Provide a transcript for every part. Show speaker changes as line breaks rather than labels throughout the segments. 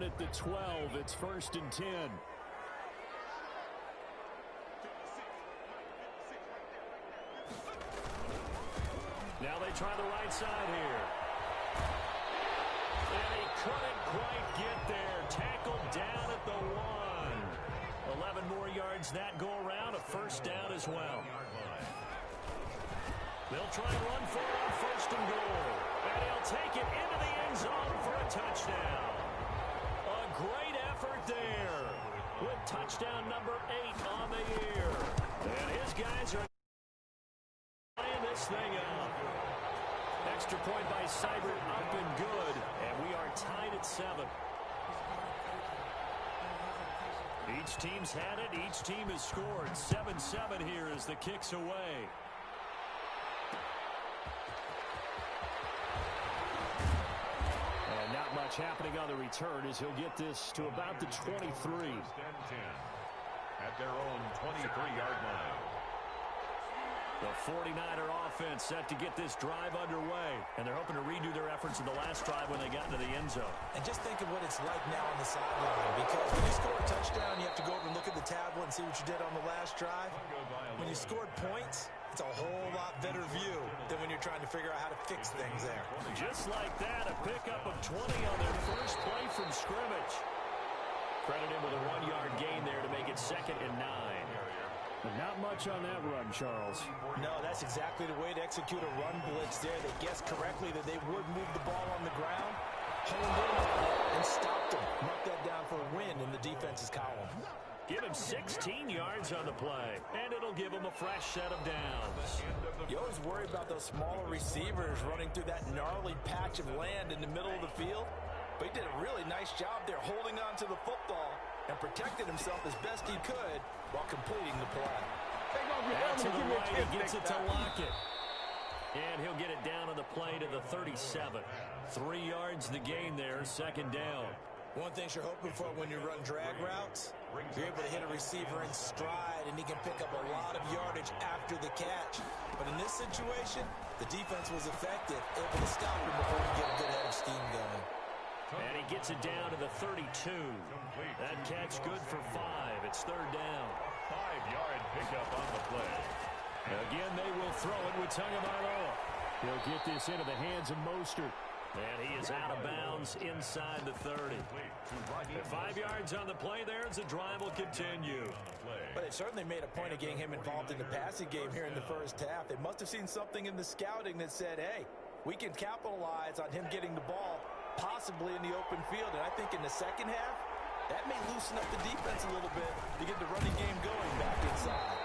at the 12. It's 1st and 10. Now they try the right side here. And he couldn't quite get there. Tackled down at the 1. 11 more yards that go around. A 1st down as well. They'll try and run for it on 1st and goal. And he'll take it into the end zone for a touchdown. A great effort there with touchdown number 8 on the year. And his guys are playing this thing up. Extra point by Seibert, up and good. And we are tied at 7. Each team's had it. Each team has scored. 7-7 here as the kick's away. And not much happening on the return as he'll get this to about the 23.
At their own 23-yard line.
The 49er offense set to get this drive underway. And they're hoping to redo their efforts in the last drive when they got into the end zone.
And just think of what it's like now on the sideline. Because when you score a touchdown, you have to go over and look at the tablet and see what you did on the last drive. When you scored points, it's a whole lot better view than when you're trying to figure out how to fix things there.
Just like that, a pickup of 20 on their first play from scrimmage. Credit him with a 1-yard gain there to make it 2nd and 9. Not much on that run, Charles.
No, that's exactly the way to execute a run blitz there. They guessed correctly that they would move the ball on the ground, honed in on it, and stopped them. Mark that down for a win in the defense's column.
Give him 16 yards on the play, and it'll give him a fresh set of downs.
You always worry about those smaller receivers running through that gnarly patch of land in the middle of the field, but he did a really nice job there holding on to the football and protected himself as best he could while completing the play.
Out to the right, he gets it to Lockett. And he'll get it down on the play to the 37. 3 yards the gain there, 2nd down.
One thing you're hoping for when you run drag routes, you're able to hit a receiver in stride, and he can pick up a lot of yardage after the catch. But in this situation, the defense was effective, able to stop him before he get a good head of steam going.
And he gets it down to the 32. That catch good for 5. It's 3rd down.
5-yard pickup on the play.
Again, they will throw it with Tagovailoa. He'll get this into the hands of Mostert. And he is out of bounds inside the 30. 5 yards on the play there as the drive will continue.
But they certainly made a point of getting him involved in the passing game here in the first half. They must have seen something in the scouting that said, hey, we can capitalize on him getting the ball possibly in the open field. And I think in the second half, that may loosen up the defense a little bit to get the running game going back inside.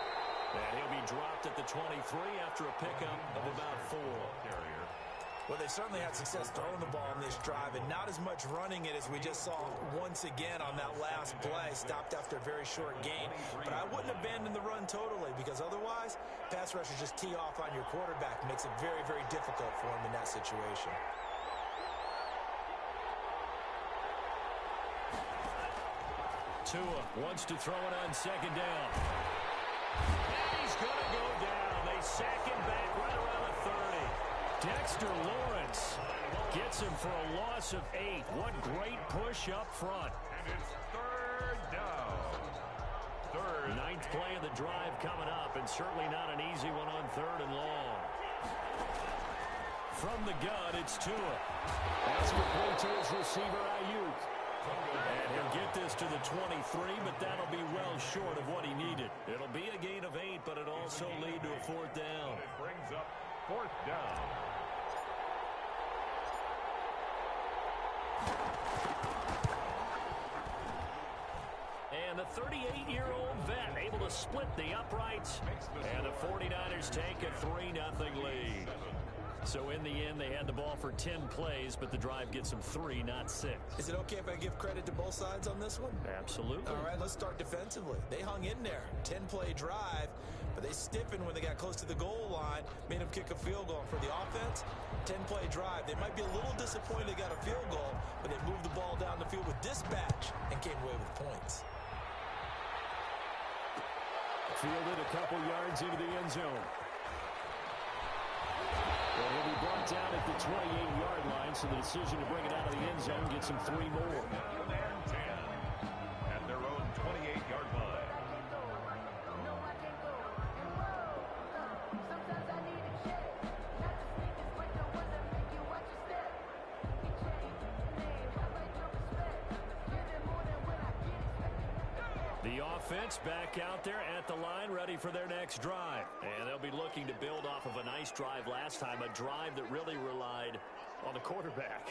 And he'll be dropped at the 23 after a pickup of about 4.
Well, they certainly had success throwing the ball in this drive, and not as much running it as we just saw once again on that last play. Stopped after a very short gain. But I wouldn't abandon the run totally, because otherwise, pass rushers just tee off on your quarterback. Makes it very, very difficult for him in that situation.
Tua wants to throw it on 2nd down. And he's going to go down. They sack him back right around the 30. Dexter Lawrence gets him for a loss of 8. What great push up front.
And it's 3rd down.
9th play of the drive coming up, and certainly not an easy one on 3rd and long. From the gun, it's Tua. That's complete to his receiver, Ayuk. And he'll get this to the 23, but that'll be well short of what he needed. It'll be a gain of 8, but it'll also lead to a 4th down.
It brings up 4th down.
And the 38-year-old vet able to split the uprights. And the 49ers take a 3-0 lead. So in the end, they had the ball for 10 plays, but the drive gets them 3, not 6.
Is it okay if I give credit to both sides on this one?
Absolutely.
All right, let's start defensively. They hung in there. 10-play drive, but they stiffened when they got close to the goal line, made them kick a field goal. For the offense, 10-play drive. They might be a little disappointed they got a field goal, but they moved the ball down the field with dispatch and came away with points.
Fielded a couple yards into the end zone. And he'll be brought down at the 28-yard line, so the decision to bring it out of the end zone gets him 3 more. The offense back out there at the line, ready for their next drive. And they'll be looking to build off of a nice drive last time, a drive that really relied on the quarterback.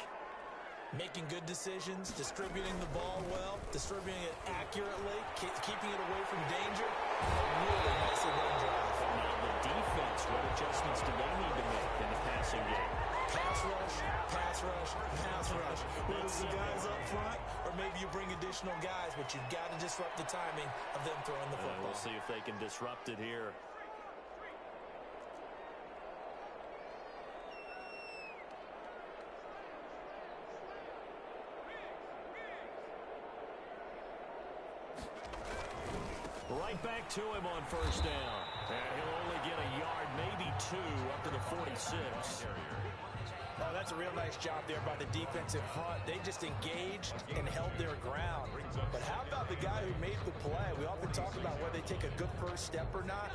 Making good decisions, distributing the ball well, distributing it accurately, keeping it away from danger. A really nicely run drive.
Now the defense, what adjustments do they need to make in the passing game?
Pass rush, pass rush, pass rush. Whether it's the guys up front or maybe you bring additional guys, but you've got to disrupt the timing of them throwing the football.
We'll see if they can disrupt it here. Right back to him on first down. And he'll only get a yard, maybe two, up to the 46.
Oh, that's a real nice job there by the defensive front. They just engaged and held their ground. But how about the guy who made the play? We often talk about whether they take a good first step or not.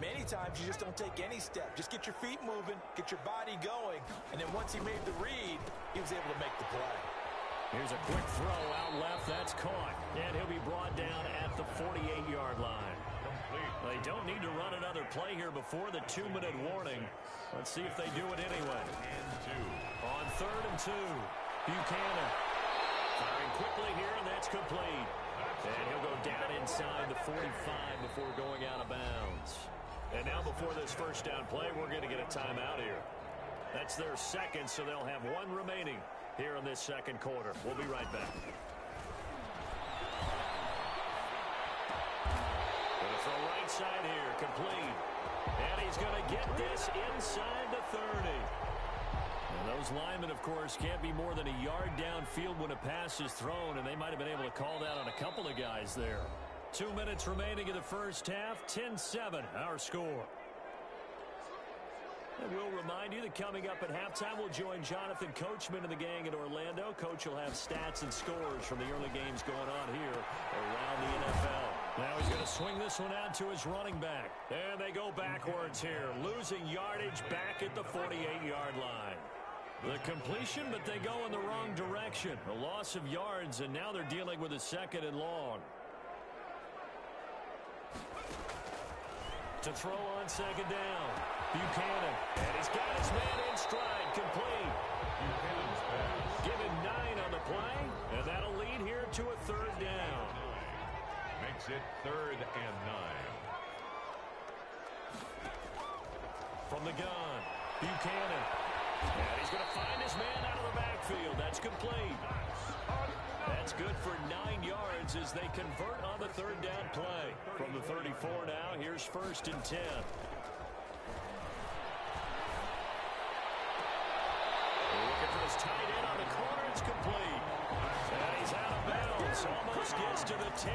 Many times you just don't take any step. Just get your feet moving, get your body going, and then once he made the read, he was able to make the play.
Here's a quick throw out left. That's caught. And he'll be brought down at the 48-yard line. They don't need to run another play here before the 2-minute warning. Let's see if they do it anyway. On 3rd and 2, Buchanan firing quickly here, and that's complete. And he'll go down inside the 45 before going out of bounds. And now before this first down play, we're going to get a timeout here. That's their second, so they'll have one remaining here in this second quarter. We'll be right back. Gonna throw right side here, complete. And he's going to get this inside the 30. And those linemen, of course, can't be more than a yard downfield when a pass is thrown, and they might have been able to call that on a couple of guys there. 2 minutes remaining in the first half, 10-7, our score. And we'll remind you that coming up at halftime, we'll join Jonathan Coachman and the gang in Orlando. Coach will have stats and scores from the early games going on here around the NFL. Now he's going to swing this one out to his running back. And they go backwards here, losing yardage back at the 48-yard line. The completion, but they go in the wrong direction. A loss of yards, and now they're dealing with a 2nd and long. To throw on 2nd down, Buchanan. And he's got his man in stride, complete. Give him 9 on the play, and that'll lead here to a 3rd down.
Makes it 3rd and 9.
From the gun, Buchanan. And he's going to find his man out of the backfield. That's complete. That's good for 9 yards as they convert on the 3rd down play. From the 34 now, here's 1st and 10. Looking for his tight end on the corner. It's complete. And he's out of bounds. Almost gets to the 10.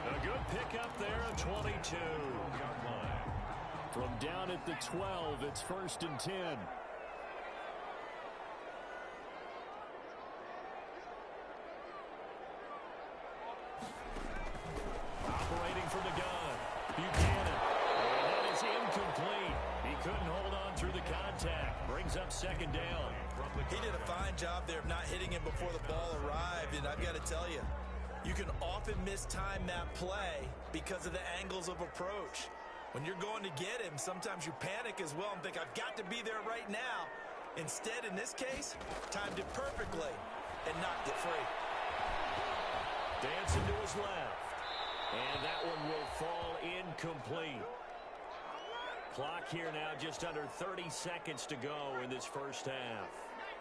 A good pickup there of 22. From down at the 12, it's 1st and 10. Operating from the gun, Buchanan. And that is incomplete. He couldn't hold on through the contact. Brings up 2nd down.
He did a fine job there of not hitting him before the ball arrived, and I've got to tell you, you can often mistime that play because of the angles of approach. When you're going to get him, sometimes you panic as well and think, I've got to be there right now. Instead, in this case, timed it perfectly and knocked it free.
Dancing to his left. And that one will fall incomplete. Clock here now just under 30 seconds to go in this first half.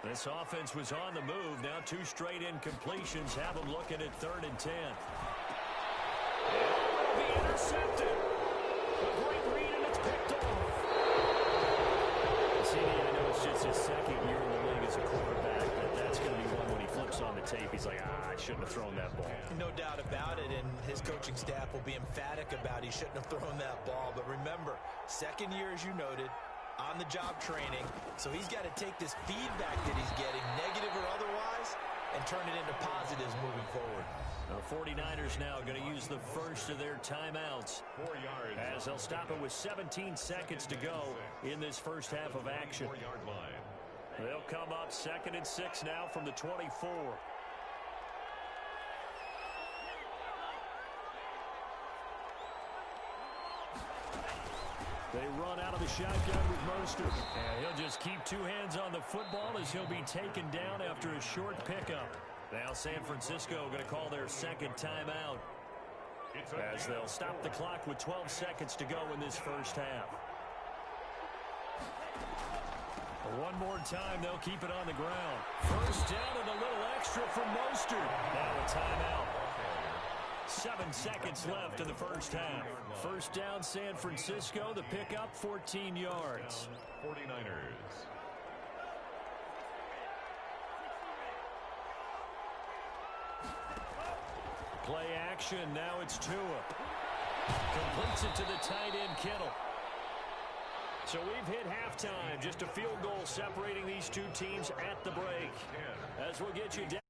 This offense was on the move. Now 2 straight incompletions have them looking at 3rd and 10. And it will be intercepted. A great read, and it's picked off. See, I know it's just his 2nd year in the league as a quarterback, but that's going to be one when he flips on the tape. He's like, I shouldn't have thrown that ball.
No doubt about it, and his coaching staff will be emphatic about he shouldn't have thrown that ball. But remember, 2nd year, as you noted, on-the-job training. So he's got to take this feedback that he's getting, negative or otherwise, and turn it into positives moving forward.
The 49ers now going to use the first of their timeouts
4 yards
as they'll stop it with 17 seconds to go in this first half of action.
4-yard line.
They'll come up 2nd and 6 now from the 24. They run out of the shotgun with Mostert. And he'll just keep two hands on the football as he'll be taken down after a short pickup. Now San Francisco going to call their second timeout, as they'll stop the clock with 12 seconds to go in this first half. One more time, they'll keep it on the ground. First down and a little extra from Mostert. Now a timeout. 7 seconds left in the first half. First down, San Francisco. The pickup, 14 yards.
49ers.
Play action. Now it's Tua. Completes it to the tight end, Kittle. So we've hit halftime. Just a field goal separating these two teams at the break. As we'll get you down.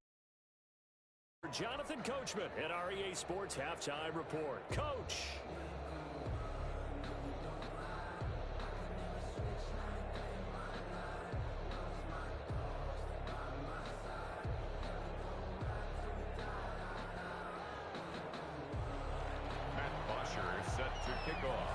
Jonathan Coachman at our EA Sports Halftime Report. Coach.
Set to kick off.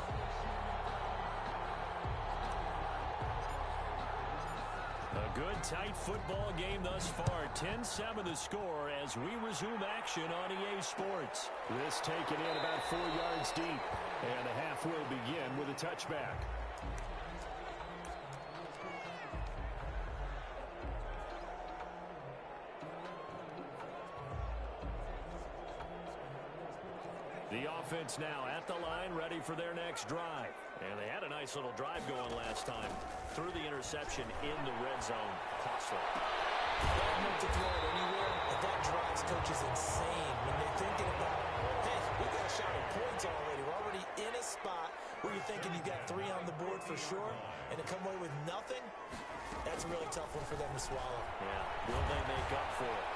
A good, tight football game thus far. 10-7 the score as we resume action on EA Sports. This taken in about 4 yards deep. And the half will begin with a touchback. The offense now at the line, ready for their next drive. And they had a nice little drive going last time. Through the interception in the red zone. Costly.
Not meant to throw it anywhere, but that drives coaches insane when they're thinking about, hey, we got a shot at points already. We're already in a spot where you're thinking you got 3 on the board for sure, and to come away with nothing, that's a really tough one for them to swallow.
Yeah, will they make up for it?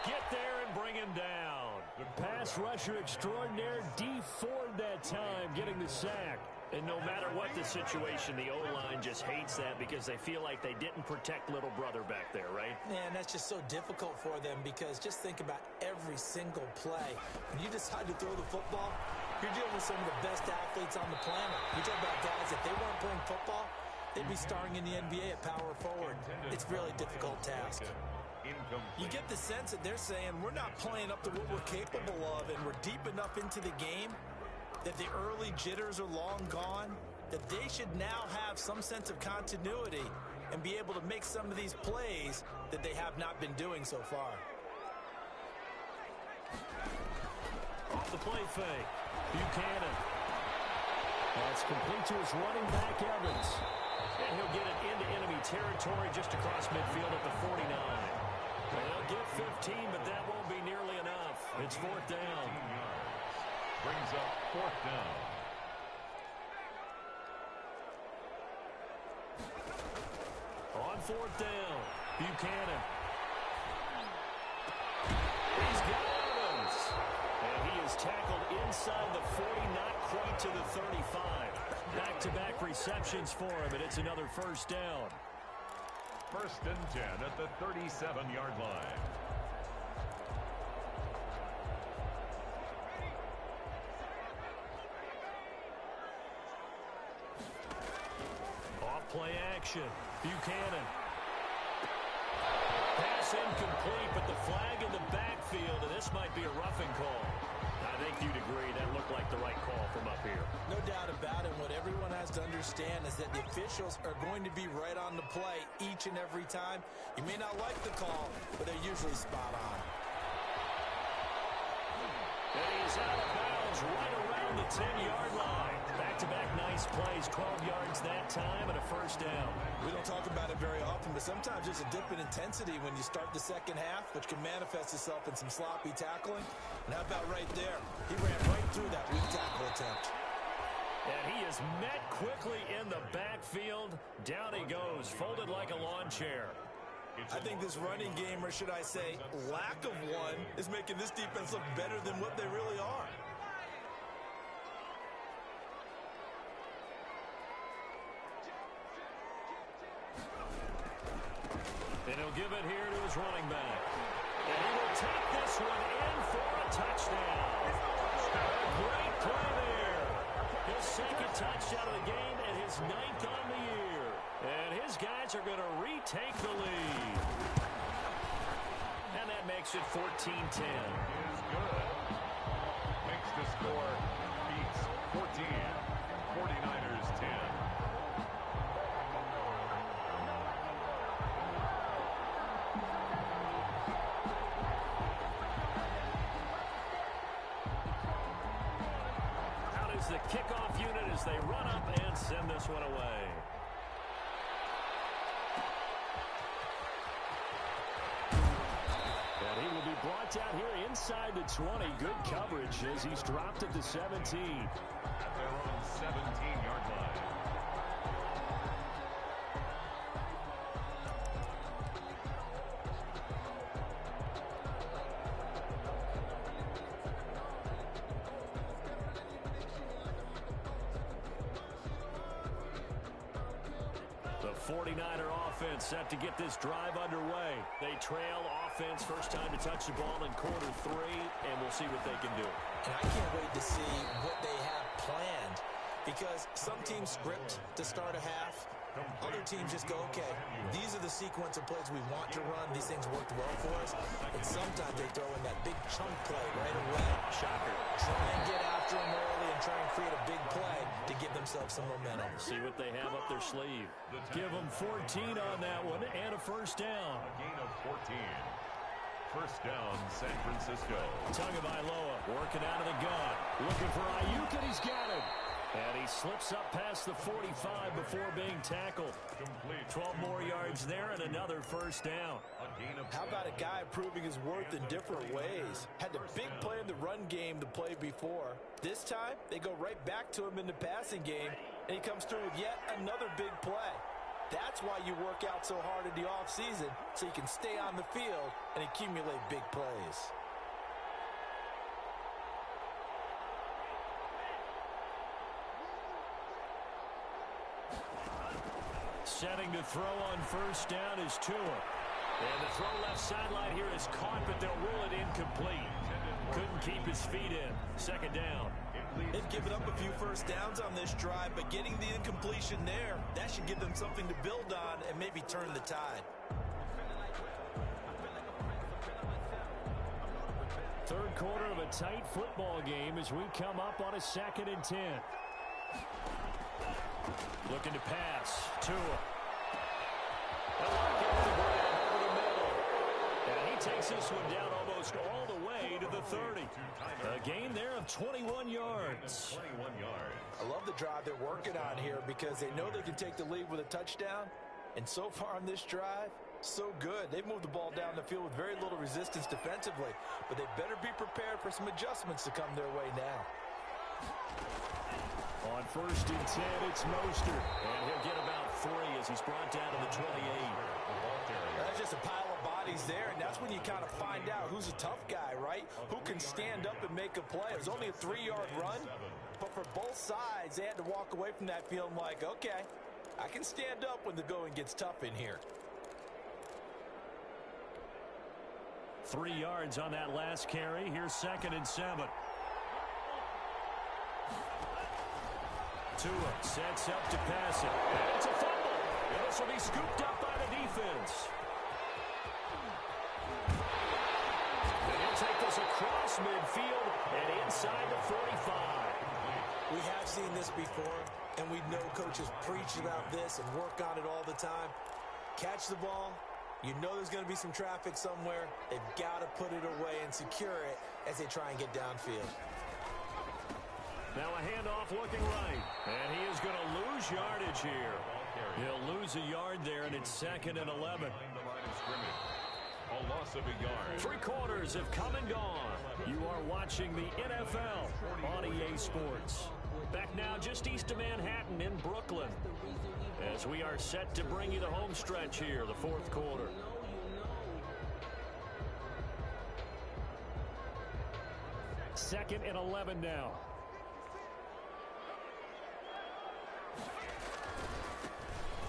Get there and bring him down. The pass rusher extraordinaire, D Ford that time, getting the sack. And no matter what the situation, the O-line just hates that because they feel like they didn't protect little brother back there, right?
Man, that's just so difficult for them because just think about every single play. When you decide to throw the football, you're dealing with some of the best athletes on the planet. You talk about guys, if they weren't playing football, they'd be starring in the NBA at power forward. It's a really difficult task. You get the sense that they're saying we're not playing up to what we're capable of, and we're deep enough into the game that the early jitters are long gone, that they should now have some sense of continuity and be able to make some of these plays that they have not been doing so far.
Off the play fake, Buchanan. That's complete to his running back, Evans. And he'll get it into enemy territory just across midfield at the 49. They'll get 15, but that won't be nearly enough. It's 4th down.
Brings up 4th down.
On 4th down, Buchanan. He's got Evans. And he is tackled inside the 40, not quite to the 35. Back-to-back receptions for him, and it's another first down.
1st and 10 at the 37-yard line.
Off play action. Buchanan. Pass incomplete, but the flag in the backfield, and this might be a roughing call. I think you'd agree that looked like the right call from up here.
No doubt about it. What everyone has to understand is that the officials are going to be right on the play each and every time. You may not like the call, but they're usually spot on.
And he's out of bounds right around the 10-yard line. Back-to-back nice plays, 12 yards that time, and a first down.
We don't talk about it very often, but sometimes there's a dip in intensity when you start the second half, which can manifest itself in some sloppy tackling. And how about right there? He ran right through that weak tackle attempt.
And he is met quickly in the backfield. Down he goes, folded like a lawn chair.
I think this running game, or should I say lack of one, is making this defense look better than what they really are.
And he'll give it here to his running back. And he will take this one in for a touchdown. Great play there. His second touchdown of the game and his 9th on the year. And his guys are going to retake the lead. And that makes it 14-10.
Is good. Makes the score beatz 14. 49ers 10.
Out is the kickoff unit as they run up and send this one away. And he will be brought down here inside the 20. Good coverage as he's dropped at the 17.
At their own 17-yard line.
The 49er offense set to get this drive underway. They trail offense, first time to touch the ball in quarter 3, and we'll see what they can do.
And I can't wait to see what they have planned, because some teams script to start a half. Other teams just go, okay, these are the sequence of plays we want to run. These things worked well for us. And sometimes they throw in that big chunk play right away.
Shocker.
Try and get after them early and try and create a big play to give themselves some momentum.
See what they have up their sleeve. Give them 14 on that one and a first down.
A gain of 14. First down, San Francisco.
Tagovailoa working out of the gun. Looking for Ayuk, and he's got him. And he slips up past the 45 before being tackled.
Complete.
12 more yards there and another first down.
A gain of
How about a guy proving his worth in different ways? Had the big play in the run game the play before. This time, they go right back to him in the passing game, and he comes through with yet another big play. That's why you work out so hard in the offseason, so you can stay on the field and accumulate big plays.
Setting to throw on first down is Tua. And the throw left sideline here is caught, but they'll rule it incomplete. Couldn't keep his feet in. Second down.
They've given up a few first downs on this drive, but getting the incompletion there, that should give them something to build on and maybe turn the tide.
Third quarter of a tight football game as we come up on a 2nd and 10. Looking to pass. Tua. And he takes this one down almost all the way to the 30. A gain there of 21 yards.
21 yards.
I love the drive they're working on here because they know they can take the lead with a touchdown. And so far on this drive, so good. They've moved the ball down the field with very little resistance defensively. But they better be prepared for some adjustments to come their way now.
On first and 10, it's Mostert. And he'll get about 3 as he's brought down to the 28.
That's just a pile of bodies there, and that's when you kind of find out who's a tough guy, right? Who can stand up and make a play. It was only a 3-yard run, but for both sides, they had to walk away from that feeling like, okay, I can stand up when the going gets tough in here.
3 yards on that last carry. Here's 2nd and 7. Tua sets up to pass it. And it's a fumble. And this will be scooped up by the defense. And he'll take this across midfield and inside the 45.
We have seen this before, and we know coaches preach about this and work on it all the time. Catch the ball. You know there's going to be some traffic somewhere. They've got to put it away and secure it as they try and get downfield.
Now a handoff looking right. And he is going to lose yardage here. He'll lose a yard there, and it's 2nd and 11.
A loss of a yard.
3 quarters have come and gone. You are watching the NFL on EA Sports. Back now just east of Manhattan in Brooklyn, as we are set to bring you the home stretch here, the 4th quarter. Second and 11 now.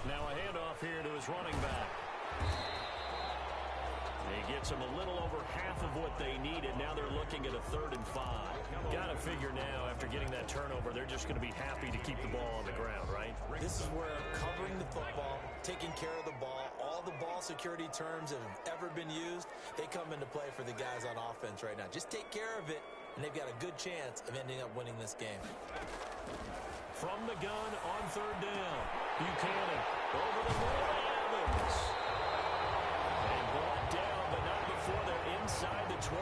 Now a handoff here to his running back. He gets them a little over half of what they needed. Now they're looking at a 3rd and 5. Got to figure now, after getting that turnover, they're just going to be happy to keep the ball on the ground, right?
This is where covering the football, taking care of the ball, all the ball security terms that have ever been used, they come into play for the guys on offense right now. Just take care of it, and they've got a good chance of ending up winning this game.
From the gun on 3rd down. Buchanan over the middle to Evans. They brought down, but not before they're inside the 25.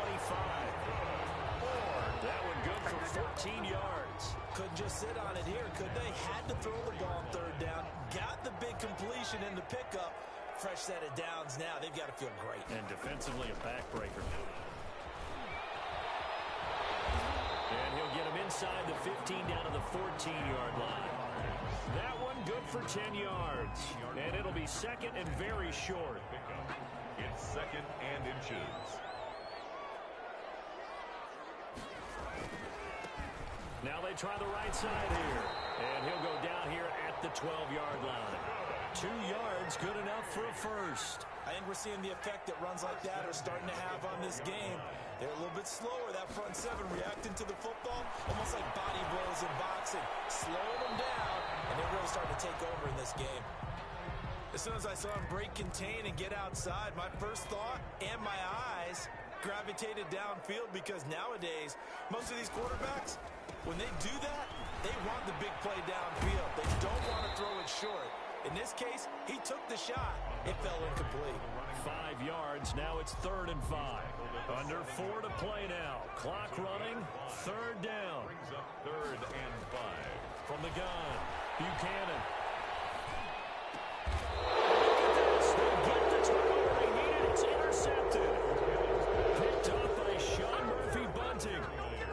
That one good for 14 yards.
Couldn't just sit on it here, could they? Had to throw the ball on 3rd down. Got the big completion in the pickup. Fresh set of downs now. They've got to feel great.
And defensively a backbreaker. And he'll get him inside the 15 down to the 14-yard line. That one good for 10 yards. And it'll be 2nd and very short.
It's 2nd and inches.
Now they try the right side here. And he'll go down here at the 12-yard line. 2 yards, good enough for a first.
I think we're seeing the effect that runs like that are starting to have on this game. They're a little bit slower, that front 7, reacting to the football, almost like body blows in boxing. Slowing them down, and they're really starting to take over in this game. As soon as I saw him break contain and get outside, my first thought and my eyes gravitated downfield, because nowadays, most of these quarterbacks, when they do that, they want the big play downfield. They don't want to throw it short. In this case, he took the shot. It fell incomplete.
5 yards. Now it's 3rd and 5. Under 4 to play now. Clock running. 3rd down.
Brings up 3rd and 5.
From the gun, Buchanan. They get the turnover they needed. It's intercepted. Picked up by Sean Murphy Bunting.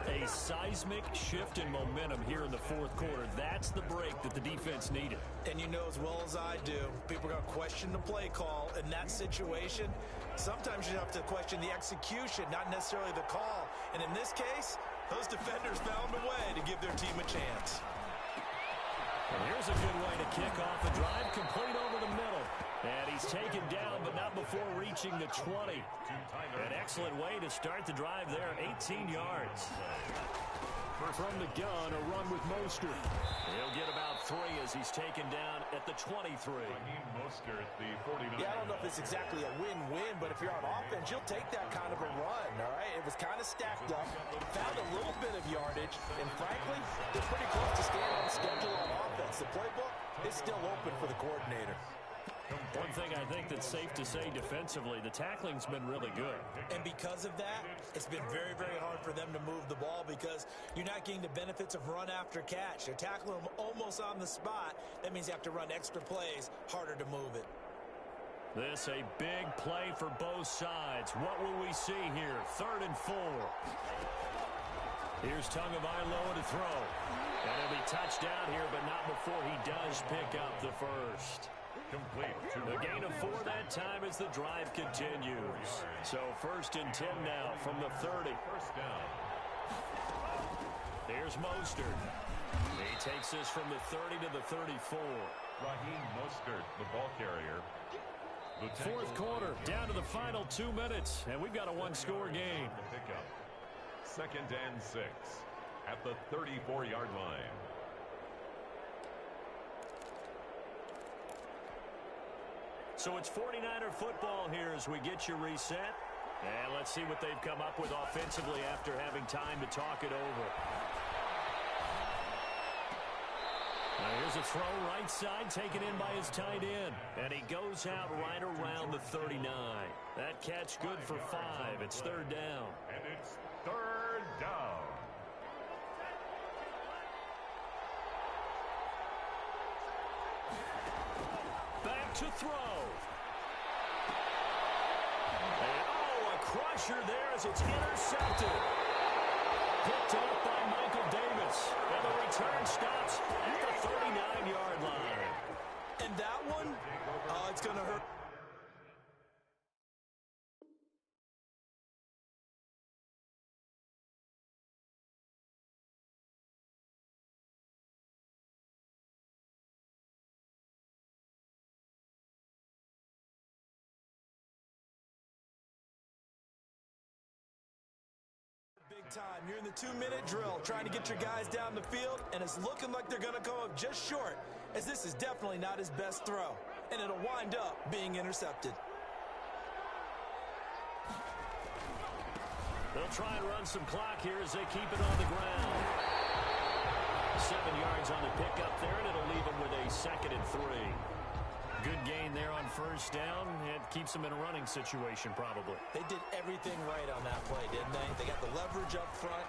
A seismic shift in momentum here in the 4th quarter. That's the break that the defense needed.
And you know as well as I do, people are going to question the play call in that situation. Sometimes you have to question the execution, not necessarily the call. And in this case, those defenders found a way to give their team a chance.
And here's a good way to kick off a drive, complete over the middle. And he's taken down, but not before reaching the 20. An excellent way to start the drive there, 18 yards. From the gun, a run with Mostert. He'll get about 3 as he's taken down at the 23.
Mostert, the 49.
Yeah, I don't know if it's exactly a win-win, but if you're on offense, you'll take that kind of a run, all right? It was kind of stacked up, found a little bit of yardage, and frankly, they're pretty close to staying on schedule on offense. The playbook is still open for the coordinator.
One thing I think that's safe to say defensively, the tackling's been really good.
And because of that, it's been very, very hard for them to move the ball because you're not getting the benefits of run after catch. They're tackling them almost on the spot. That means you have to run extra plays, harder to move it.
This a big play for both sides. What will we see here? 3rd and 4. Here's Tagovailoa to throw. And he'll be touched down here, but not before he does pick up the first.
Complete.
The gain of 4 that time as the drive continues. So 1st and 10 now from the 30.
First down.
Here's Mostert. He takes this from the 30 to the 34.
Raheem Mostert, the ball carrier. The
4th quarter, down to the final 2 minutes, and we've got a 1-score game.
Pickup. 2nd and 6 at the 34-yard line.
So it's 49er football here as we get you reset. And let's see what they've come up with offensively after having time to talk it over. Now here's a throw right side taken in by his tight end. And he goes out right around the 39. That catch good for 5. It's 3rd down.
And it's 3rd down.
Back to throw. And oh, a crusher there as it's intercepted. Picked up by Michael Davis. And the return stops at the 39-yard line.
And that one, it's going to hurt. time. You're in the 2-minute drill, trying to get your guys down the field, and it's looking like they're going to come up just short, as this is definitely not his best throw, and it'll wind up being intercepted.
They'll try and run some clock here as they keep it on the ground. 7 yards on the pickup there, and it'll leave them with a 2nd and 3. Good gain there on first down. It keeps them in a running situation, probably.
They did everything right on that play, didn't they? They got the leverage up front,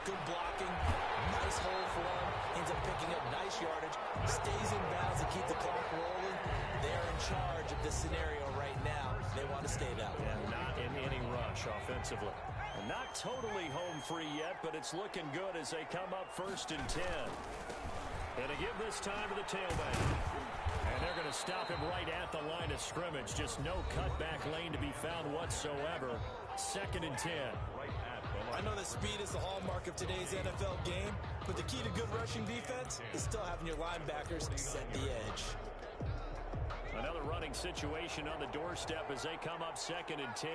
good blocking, nice hole for him, ends up picking up nice yardage, stays in bounds to keep the clock rolling. They're in charge of this scenario right now. They want to stay that way.
And not in any rush offensively. And not totally home free yet, but it's looking good as they come up 1st and 10. And to give this time to the tailback. And they're going to stop him right at the line of scrimmage. Just no cutback lane to be found whatsoever. 2nd and 10.
I know that speed is the hallmark of today's NFL game, but the key to good rushing defense is still having your linebackers set the edge.
Another running situation on the doorstep as they come up 2nd and 10.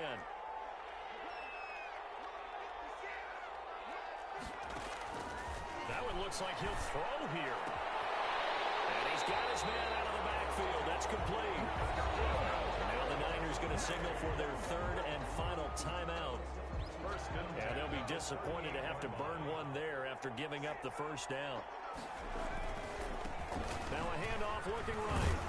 That one looks like he'll throw here. And he's got his man out of the backfield. That's complete. Now the Niners going to signal for their 3rd and final timeout. And they'll be disappointed to have to burn one there after giving up the first down. Now a handoff looking right.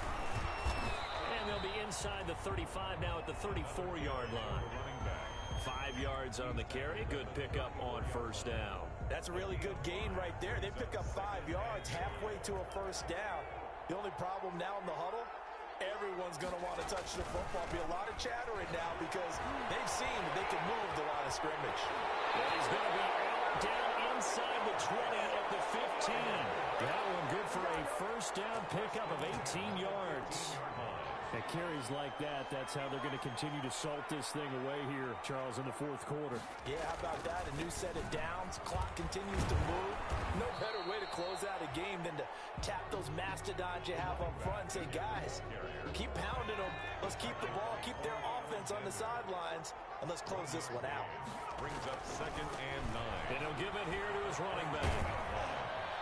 And they'll be inside the 35 now at the 34-yard line. 5 yards on the carry. Good pickup on first down.
That's a really good gain right there. They pick up 5 yards halfway to a first down. The only problem now in the huddle, everyone's going to want to touch the football. Be a lot of chattering now because they've seen that they can move the line of scrimmage.
And he's going to be out down inside the 20 at the 15. That one good for a first down pickup of 18 yards. At carries like that, that's how they're going to continue to salt this thing away here, Charles, in the 4th quarter.
Yeah, how about that? A new set of downs. Clock continues to move. No better way to close out a game than to tap those mastodons you have up front and say, guys, keep pounding them. Let's keep the ball, keep their offense on the sidelines, and let's close this one out.
Brings up 2nd and 9.
And he'll give it here to his running back.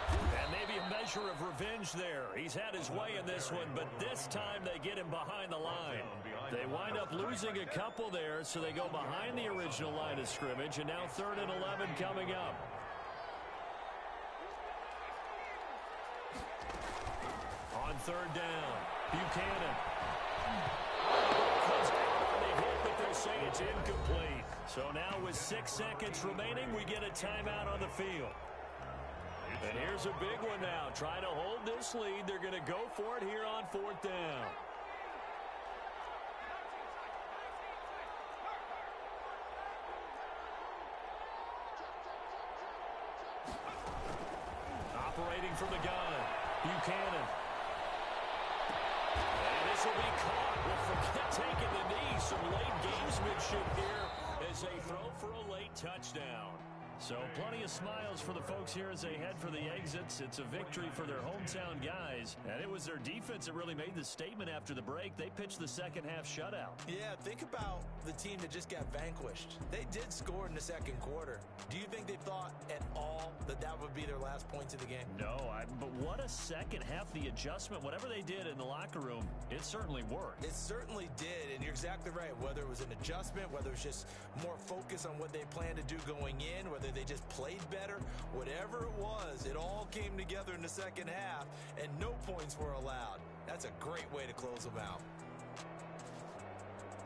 And maybe a measure of revenge there. He's had his way in this one, but this time they get him behind the line. They wind up losing a couple there, so they go behind the original line of scrimmage, and now 3rd and 11 coming up. On 3rd down, Buchanan. They hit, but they'll say it's incomplete. So now with 6 seconds remaining, we get a timeout on the field. And here's a big one now. Trying to hold this lead. They're going to go for it here on 4th down. Operating from the gun, Buchanan. And this will be caught. Well, forget taking the knee. Some late gamesmanship here as they throw for a late touchdown. So plenty of smiles for the folks here as they head for the exits. It's a victory for their hometown guys. And it was their defense that really made the statement after the break. They pitched the second half shutout.
Yeah, think about the team that just got vanquished. They did score in the 2nd quarter. Do you think they thought at all that that would be their last points of the game?
No, but what a second half. The adjustment, whatever they did in the locker room, it certainly worked.
It certainly did, and you're exactly right. Whether it was an adjustment, whether it was just more focus on what they planned to do going in, whether they just played better, whatever it was, it all came together in the second half, and no points were allowed. That's a great way to close them out.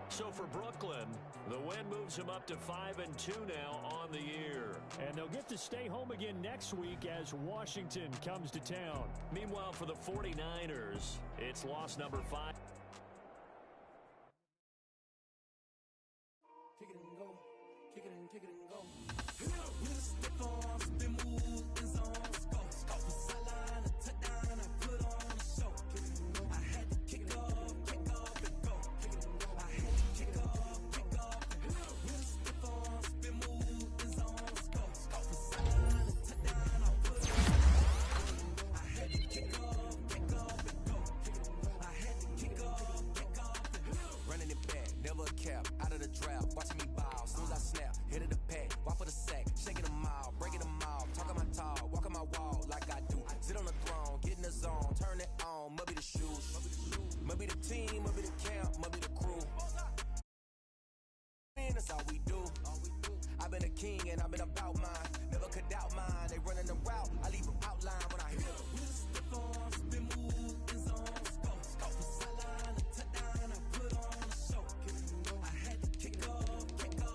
So for Brooklyn, the win moves them up to 5-2 now on the year. And they'll get to stay home again next week as Washington comes to town. Meanwhile, for the 49ers, it's loss number 5.
Kick it and go. Kick it and kick it and go. With a stiff arm, spin move, and zones go. Go for sideline, a touchdown, I put on a show. I had to kick off and go. I had to kick off and go. With a stiff arm, spin move, and zones go. Go for sideline, a touchdown, I put on a show. I had to kick off and go. I had to kick off and go. Running it back, never a cap, out of the draft, watching me bow. Soon as I snap, hit of the pass. all we do. I've been a king and I've been about mine. Never could doubt mine. They running the route. I leave them outline when I hit them. With a stiff arm, spin move, in zone, scope. Scope the sideline, a touchdown, I put on a show. I had to kick off and go.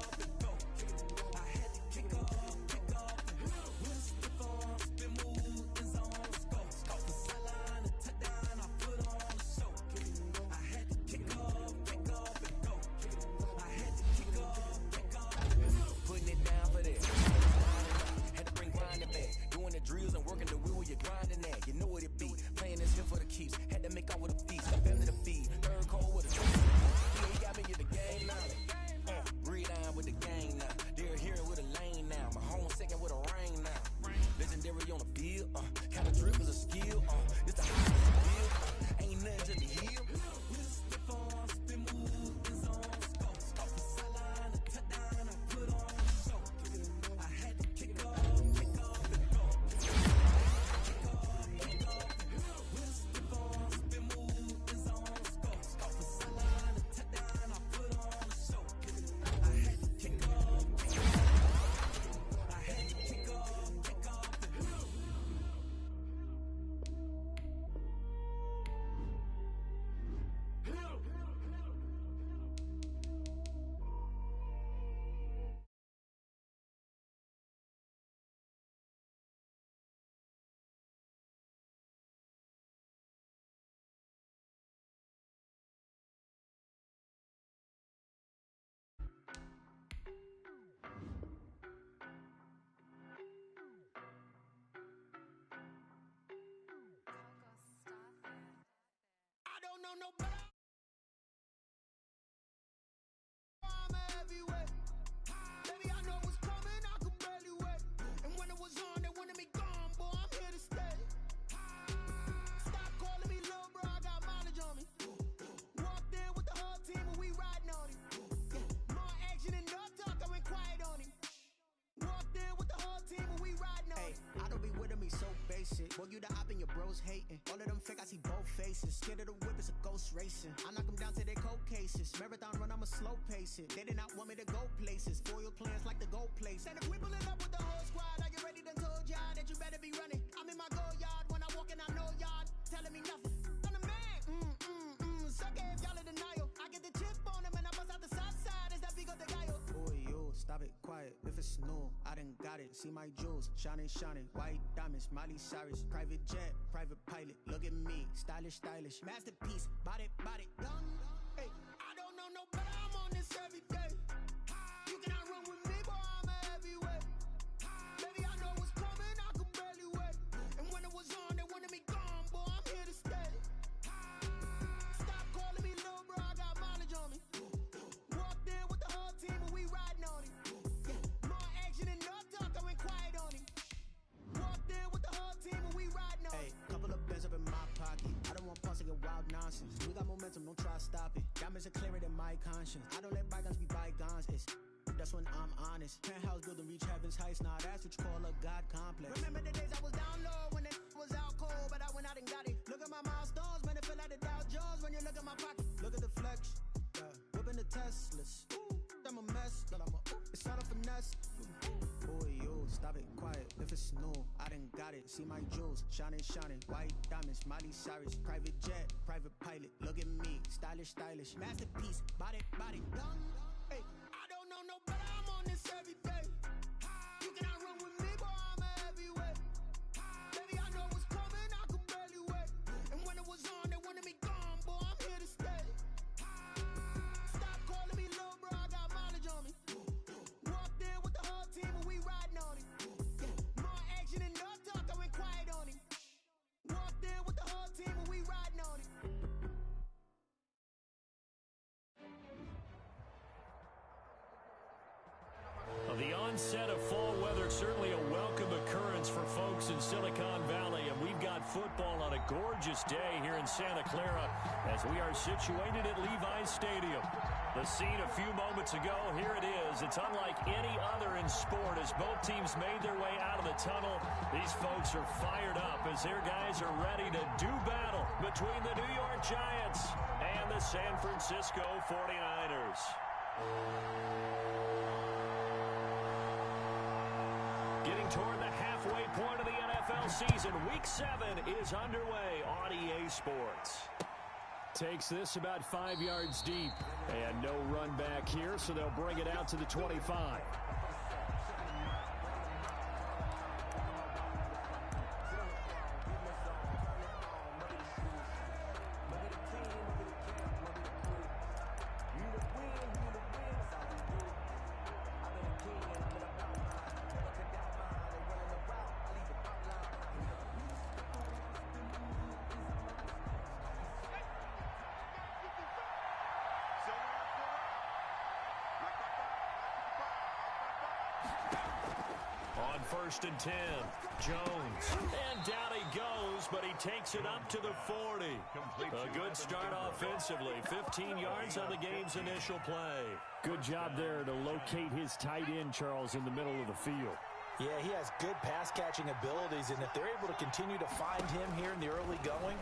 I had to kick off and go. With a stiff arm, spin move, in zone, scope. Scope the sideline, a touchdown, I put on a show. I had to kick off and go. I had to kick off and go. Putting it down for that. Had to bring grinding back. Doing the drills and working the wheel where you're grinding at. You know what it be. Playing this here for the keeps. Had to make out with a feast. A family to feed. Third cold with a feast. He got me in the game now. Read on with the gang now. They're here with a lane now. My home second with a rain now. Legendary on the field. Kind of drip is a skill. It's the highest deal. Ain't nothing to the hill. With a stiff arm, spin move, in zone, scope. Scope the sideline, a touchdown, I put on a show. I had to kick off and go. With a stiff arm, spin move, in zone, scope. Scope the sideline, a touchdown, I put on a show. I had to kick off and go. I had to kick off and go. I don't know no better. I'm a heavyweight. Baby, I know what's coming, I could barely wait. And when it was on, they wanted me gone, boy, I'm here to stay. Stop calling me little bro, I got mileage on me. Walked in with the whole team and we riding on him. More action and no talk, I went quiet on him. Walked in with the whole team and we riding on him.
I don't be with him, he's so basic. Boy, you the op and your bros hating. All of them fake, I see both faces. Scared of the whip, it's a ghost racing. I knock them down to their cold cases. Marathon run, I'ma slow pace it. They did not want me to go places. Foil plans like the gold place. And if we pulling up with the whole squad, I get ready to told y'all that you better be running. I'm in my go yard when I walk in, I know y'all telling me nothing. I'm the man. Suck it if y'all in denial. I get the chip on them and I bust out the south side. Is that big of the guy? Boy, yo, stop it, quiet. If it's new, I done got it. See my jewels, shining, shining. White diamonds, Miley Cyrus. Private jet, private pilot. Look at me, stylish, stylish. Masterpiece, body, done.
Hey, I don't know no better, I'm on this every day. You cannot run with me, boy, I'm a heavyweight. Baby, I know what's coming, I could barely wait. And when it was on, they wanted me gone, boy, I'm here to stay. Stop calling me little bro, I got mileage on me. Walked in with the whole team and we riding on him. More action and no talk, I went quiet on him. Walked in with the whole team and we riding on him.
Hey, couple of bands up in my pocket. I don't want pause to get wild nonsense. We got momentum, don't try to stop it. Diamonds are clearer than my conscience. I don't let bygones be bygones. That's when I'm honest. Penthouse building, reach heaven's heights. Nah, that's what you call a God complex.
Remember the days I was down low when it was out cold, but I went out and got it. Look at my milestones, man, it feel like the Dow Jones when you look at my pocket.
Look at the flex, yeah. Whipping the Teslas. I'm a mess, but it's all a finesse. Boy, yo, stop it, quiet. If it's new, I done got it. See my jewels, shining, shining. White diamonds, Miley Cyrus. Private jet, private pilot. Look at me, stylish, stylish. Masterpiece, body, done.
Hey, I don't know no better, I'm on this every day. You cannot run with me, boy, I'm a heavyweight. Baby, I know what's coming, I could barely wait. And when it was on, they wanted me gone, boy, I'm here to stay. Stop calling me little bro, I got mileage on me. Walked in with the whole team and we riding on him. More action and no talk, I went quiet on him. Walked in with the whole team and we riding on him.
The onset of fall weather, certainly a welcome occurrence for folks in Silicon Valley, and we've got football on a gorgeous day here in Santa Clara as we are situated at Levi's Stadium. The scene a few moments ago, here it is. It's unlike any other in sport as both teams made their way out of the tunnel. These folks are fired up as their guys are ready to do battle between the New York Giants and the San Francisco 49ers. Getting toward the halfway point of the NFL season, Week 7 is underway on EA Sports. Takes this about 5 yards deep. And no run back here, so they'll bring it out to the 25. On 1st and 10, Jones. And down he goes, but he takes it up to the 40. A good start offensively. 15 yards on the game's initial play. Good job there to locate his tight end, Charles, in the middle of the field.
Yeah, he has good pass-catching abilities, and if they're able to continue to find him here in the early going,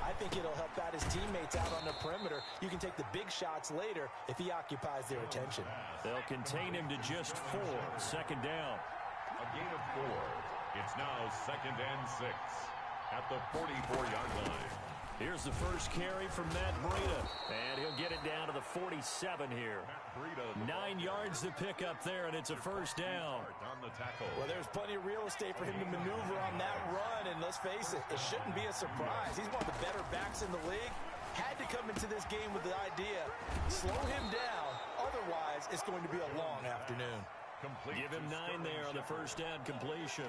I think it'll help out his teammates out on the perimeter. You can take the big shots later if he occupies their attention.
They'll contain him to just 4. Second down.
A gain of 4. It's now 2nd and 6 at the 44-yard line.
Here's the first carry from Matt Breida, and he'll get it down to the 47 here. 9 yards to pick up there, and it's a first down.
On the tackle.
Well, there's plenty of real estate for him to maneuver on that run, and let's face it, it shouldn't be a surprise. He's one of the better backs in the league. Had to come into this game with the idea, slow him down, otherwise it's going to be a long afternoon.
Give him 9 there on the first down completion.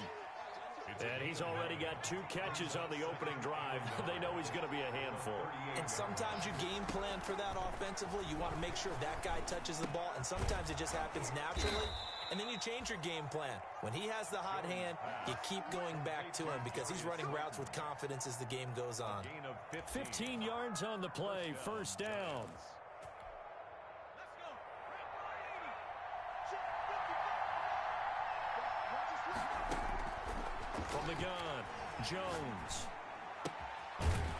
And he's already got 2 catches on the opening drive. They know he's going to be a handful.
And sometimes you game plan for that offensively. You want to make sure that guy touches the ball, and sometimes it just happens naturally. And then you change your game plan. When he has the hot hand, you keep going back to him because he's running routes with confidence as the game goes on.
15 yards on the play, first down. From the gun, Jones.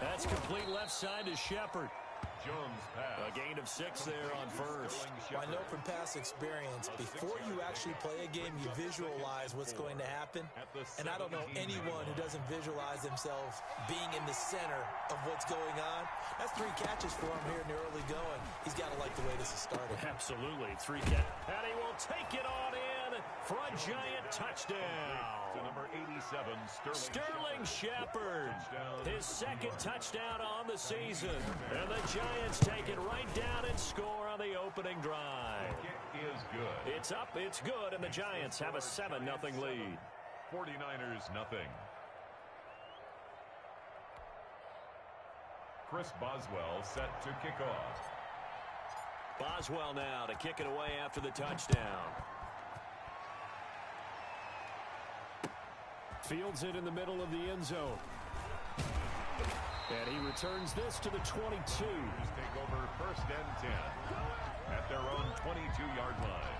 That's complete left side to Shepard.
Jones pass.
A gain of 6 there on first.
I know from past experience, before you actually play a game, you visualize what's going to happen. And I don't know anyone who doesn't visualize themselves being in the center of what's going on. That's 3 catches for him here in the early going. He's got to like the way this is started.
Absolutely. 3 catches. And he will take it on in for a giant touchdown.
To number 87,
Sterling Shepard. His second touchdown on the season. And the Giants take it right down and score on the opening drive.
It is good.
It's up, it's good, and the Giants have a 7-0 lead.
49ers nothing. Chris Boswell set to kick off.
Boswell now to kick it away after the touchdown. Fields it in the middle of the end zone. And he returns this to the 22.
Take over 1st and 10 at their own 22-yard line.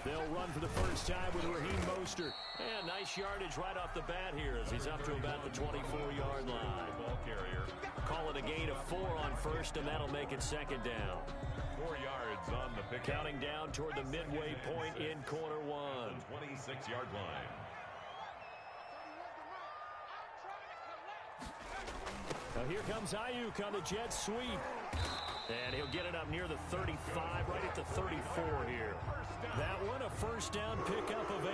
They'll run for the first time with Raheem Mostert. And nice yardage right off the bat here as he's up to about the 24-yard line.
Ball carrier.
Call it a gain of 4 on first, and that'll make it second down.
4 yards on the pick.
Counting down toward the midway point in corner 1.
26-yard line.
Now here comes Ayuk on the jet sweep. And he'll get it up near the 35, right at the 34 here. That one, a first down pickup of 8.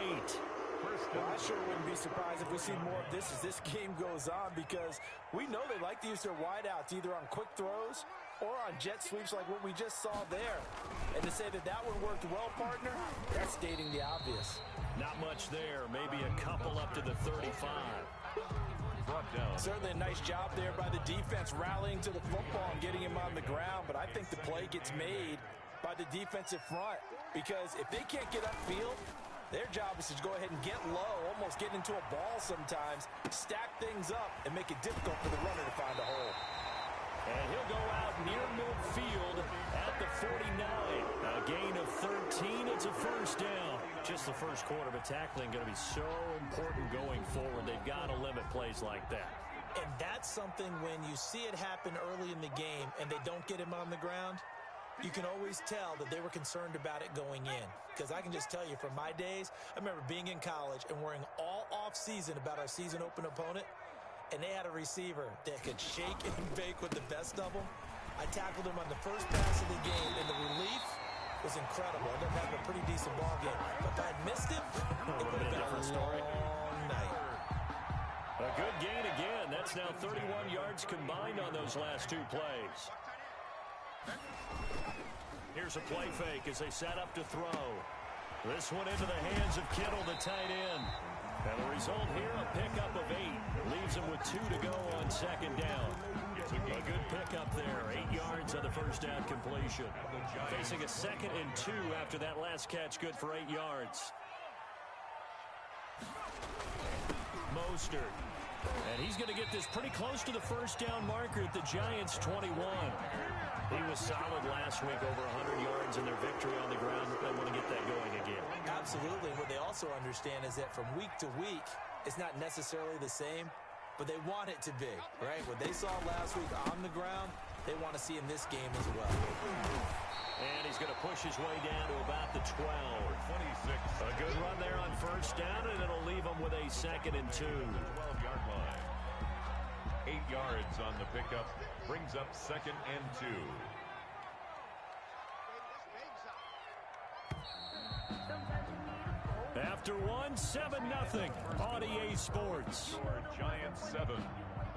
Well, I sure wouldn't be surprised if we see more of this as this game goes on, because we know they like to use their wideouts either on quick throws or on jet sweeps like what we just saw there. And to say that that one worked well, partner, that's stating the obvious.
Not much there, maybe a couple up to the 35.
Certainly a nice job there by the defense rallying to the football and getting him on the ground, but I think the play gets made by the defensive front, because if they can't get upfield, their job is to go ahead and get low, almost get into a ball sometimes, stack things up, and make it difficult for the runner to find a hole.
And he'll go out near midfield at the 49. A gain of 13. It's a first down. Just the first quarter, but tackling going to be so important going forward. They've got to limit plays like that.
And that's something when you see it happen early in the game and they don't get him on the ground, you can always tell that they were concerned about it going in. Because I can just tell you from my days, I remember being in college and worrying all off-season about our season open opponent, and they had a receiver that could shake and bake with the best of them. I tackled him on the first pass of the game, and the relief was incredible. I ended up having a pretty decent ball game. But if I had missed him, it would have been a different story. Long night.
A good gain again. That's now 31 yards combined on those last two plays. Here's a play fake as they set up to throw. This one into the hands of Kittle, the tight end. And the result here, a pickup of 8. Leaves him with 2 to go on second down. A good pickup there. 8 yards on the first down completion. Facing a 2nd and 2 after that last catch, good for 8 yards. Mostert. And he's going to get this pretty close to the first down marker at the Giants' 21. He was solid last week, over 100 yards in their victory on the ground. They want to get that going again.
Absolutely. What they also understand is that from week to week, it's not necessarily the same, but they want it to be, right? What they saw last week on the ground, they want to see in this game as well.
And he's going to push his way down to about the 12. 26. A good run there on first down, and it'll leave him with a 2nd and 2.
12-yard line. 8 yards on the pickup. Brings up 2nd and 2.
After one, 7-0 on EA Sports.
Giants 7,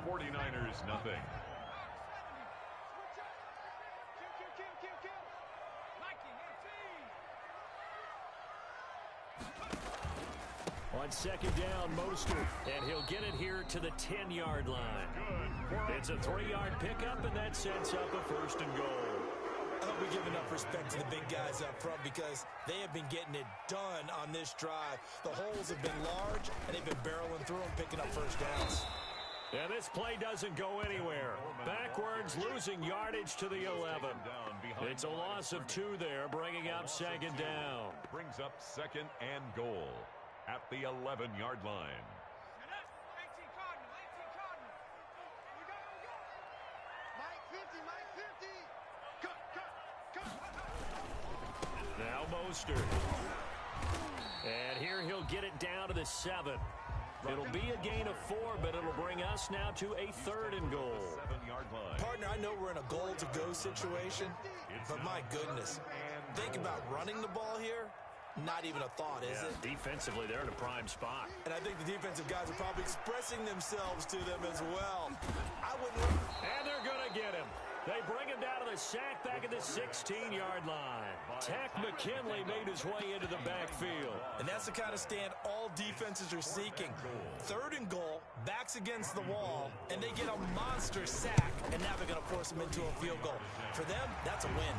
49ers nothing.
On second down, Mostert, and he'll get it here to the 10-yard line. It's a 3-yard pickup, and that sets up a 1st and goal.
I hope we give enough respect to the big guys up front because they have been getting it done on this drive. The holes have been large, and they've been barreling through them, picking up first downs.
Yeah, this play doesn't go anywhere. Backwards, losing yardage to the 11. It's a loss of 2 there, bringing up 2nd down.
Brings up 2nd and goal at the 11-yard line.
Now Mostert. And here he'll get it down to the 7. It'll be a gain of 4, but it'll bring us now to a 3rd and goal.
7-yard line.
Partner, I know we're in a goal-to-go situation, but my goodness, think about running the ball here. Not even a thought, is it?
Defensively, they're in a prime spot.
And I think the defensive guys are probably expressing themselves to them as well. I wouldn't...
And they're going to get him. They bring him down to the sack back at the 16-yard line. Tech McKinley made his way into the backfield.
And that's the kind of stand all defenses are seeking. 3rd and goal, backs against the wall, and they get a monster sack, and now they're going to force them into a field goal. For them, that's a win.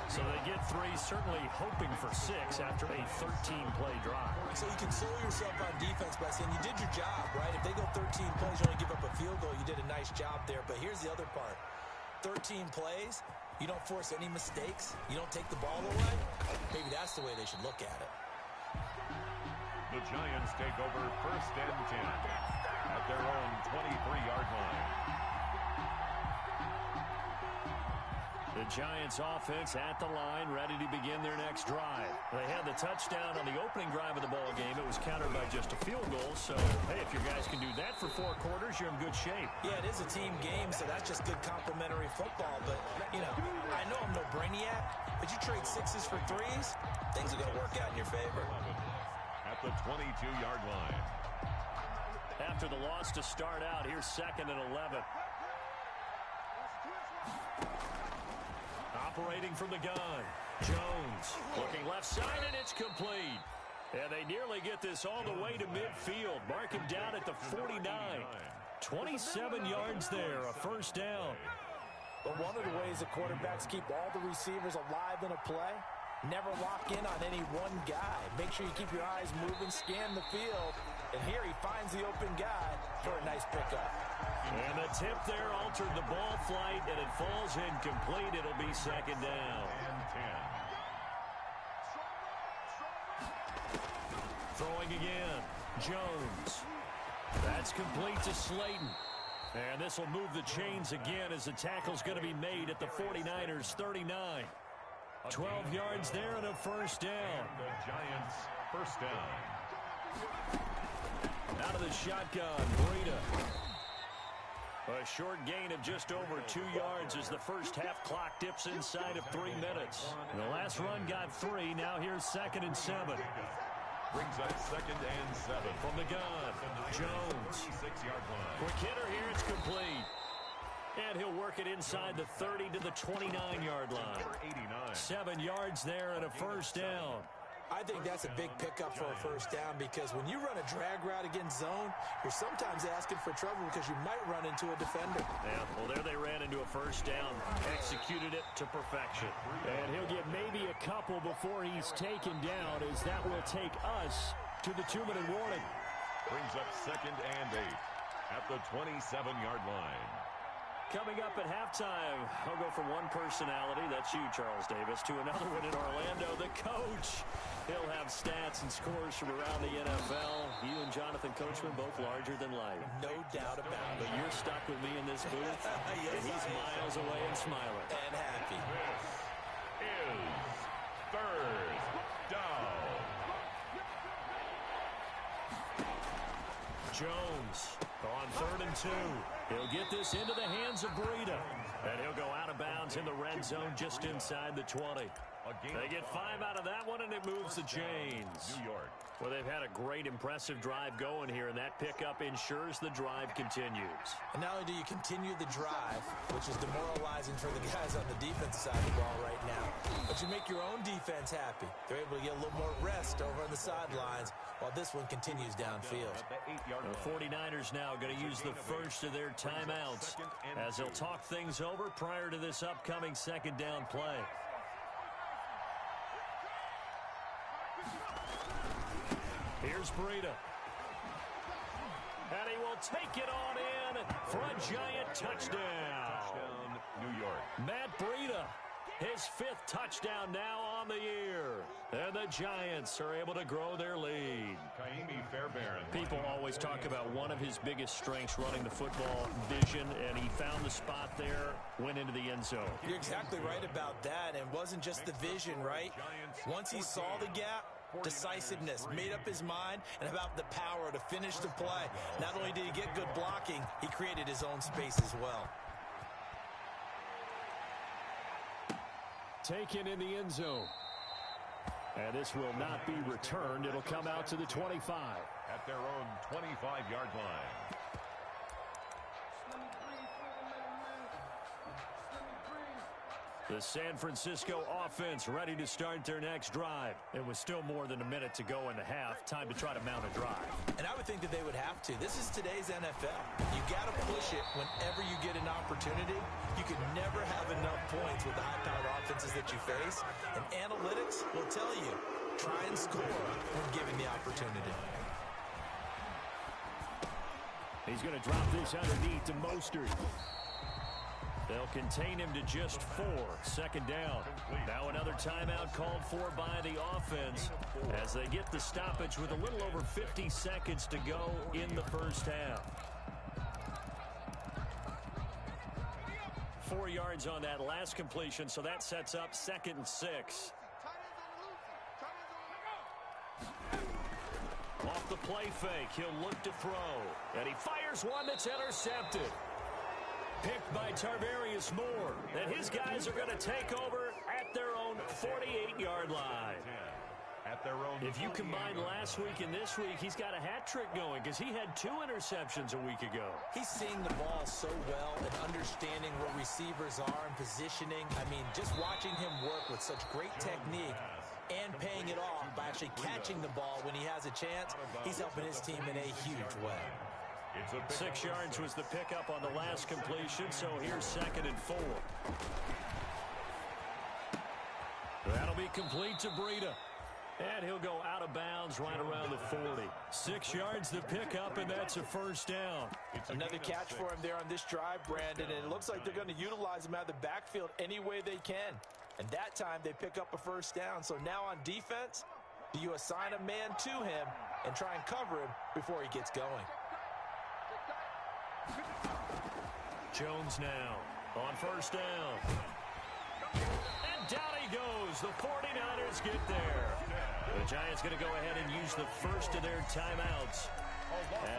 So they get 3, certainly hoping for 6 after a 13-play drive.
So you console yourself on defense by saying you did your job, right? If they go 13 plays, you only give up a field goal, you did a nice job there. But here's the other part. 13 plays, you don't force any mistakes, you don't take the ball away. Maybe that's the way they should look at it.
The Giants take over 1st and 10 at their own 23-yard line.
The Giants offense at the line, ready to begin their next drive. They had the touchdown on the opening drive of the ball game. It was countered by just a field goal. So, hey, if your guys can do that for 4 quarters, you're in good shape.
Yeah, it is a team game, so that's just good complimentary football. But, you know, I know I'm no brainiac, but you trade 6s for 3s, things are going to work out in your favor.
At the 22-yard line.
After the loss to start out, here's 2nd and 11. Operating from the gun, Jones looking left side, and it's complete. And they nearly get this all the way to midfield. Mark him down at the 49. 27 yards there, a 1st down.
But one of the ways that quarterbacks keep all the receivers alive in a play Never lock in on any one guy. Make sure you keep your eyes moving, scan the field. And here he finds the open guy for a nice pickup.
And the tip there altered the ball flight, and it falls incomplete. It'll be second down.
And 10.
Throwing again. Jones. That's complete to Slayton. And this will move the chains again as the tackle's going to be made at the 49ers 39. 12 yards there and a first down.
And the Giants first down.
Out of the shotgun, Breida. A short gain of just over 2 yards as the first half clock dips inside of 3 minutes. And the last run got 3. Now here's 2nd and 7.
Brings up 2nd and 7.
From the gun, Jones.
26-yard line.
Quick hitter here, it's complete. And he'll work it inside the 30 to the 29-yard line.
89.
7 yards there and a first down.
I think that's a big pickup for a first down because when you run a drag route against zone, you're sometimes asking for trouble because you might run into a defender.
Yeah, well, there they ran into a first down, executed it to perfection. And he'll get maybe a couple before he's taken down, as that will take us to the 2-minute warning.
Brings up 2nd and 8 at the 27-yard line.
Coming up at halftime, I'll go from one personality, that's you, Charles Davis, to another one in Orlando, the coach. He'll have stats and scores from around the NFL. You and Jonathan Coachman both larger than life.
No doubt about it.
But you're stuck with me in this booth,
Yes,
and he's miles away and smiling.
And happy.
This is 3rd down.
Jones on 3rd and 2. He'll get this into the hands of Breida. And he'll go out of bounds in the red zone just inside the 20. They get 5 out of that one, and it moves the chains.
New York.
Well, they've had a great, impressive drive going here, and that pickup ensures the drive continues.
And not only do you continue the drive, which is demoralizing for the guys on the defensive side of the ball right now, but you make your own defense happy. They're able to get a little more rest over on the sidelines while this one continues downfield.
At the 8-yard
The 49ers now going to use the first of their timeouts as they'll talk things over prior to this upcoming second down play. Here's Breida. And he will take it on in for a giant touchdown.
touchdown, New York.
Matt Breida, his 5th touchdown now on the year. And the Giants are able to grow their lead.
Kaimi Fairbairn.
People always talk about one of his biggest strengths running the football, vision, and he found the spot there, went into the end zone.
You're exactly right about that, and it wasn't just the vision, right? Once he saw the gap, decisiveness, made up his mind, and about the power to finish the play. Not only did he get good blocking, he created his own space as well.
Taken in the end zone. And this will not be returned. It'll come out to the 25.
At their own 25-yard line.
The San Francisco offense ready to start their next drive. It was still more than a minute to go in the half. Time to try to mount a drive.
And I would think that they would have to. This is today's NFL. You got to push it whenever you get an opportunity. You can never have enough points with the high-powered offenses that you face. And analytics will tell you, try and score when given the opportunity.
He's going to drop this underneath to Mostert. They'll contain him to just 4. Second down. Now another timeout called for by the offense as they get the stoppage with a little over 50 seconds to go in the first half. 4 yards on that last completion, so that sets up 2nd and 6. Off the play fake, he'll look to throw. And he fires one that's intercepted. Picked by Tarvarius Moore. And his guys are going to take over at their own 48-yard line.
At their own.
If you combine last week and this week, he's got a hat trick going because he had 2 interceptions a week ago.
He's seeing the ball so well and understanding where receivers are and positioning. I mean, just watching him work with such great technique and paying it off by actually catching the ball when he has a chance, he's helping his team in a huge way.
6 yards was the pickup on the last completion, so here's 2nd and 4. That'll be complete to Breida. And he'll go out of bounds right around the 40. 6 yards to pick up, and that's a first down.
Another catch for him there on this drive, Brandon, and it looks like they're going to utilize him out of the backfield any way they can. And that time they pick up a first down. So now on defense, do you assign a man to him and try and cover him before he gets going?
Jones now on first down. And down he goes. The 49ers get there. The Giants going to go ahead and use the first of their timeouts,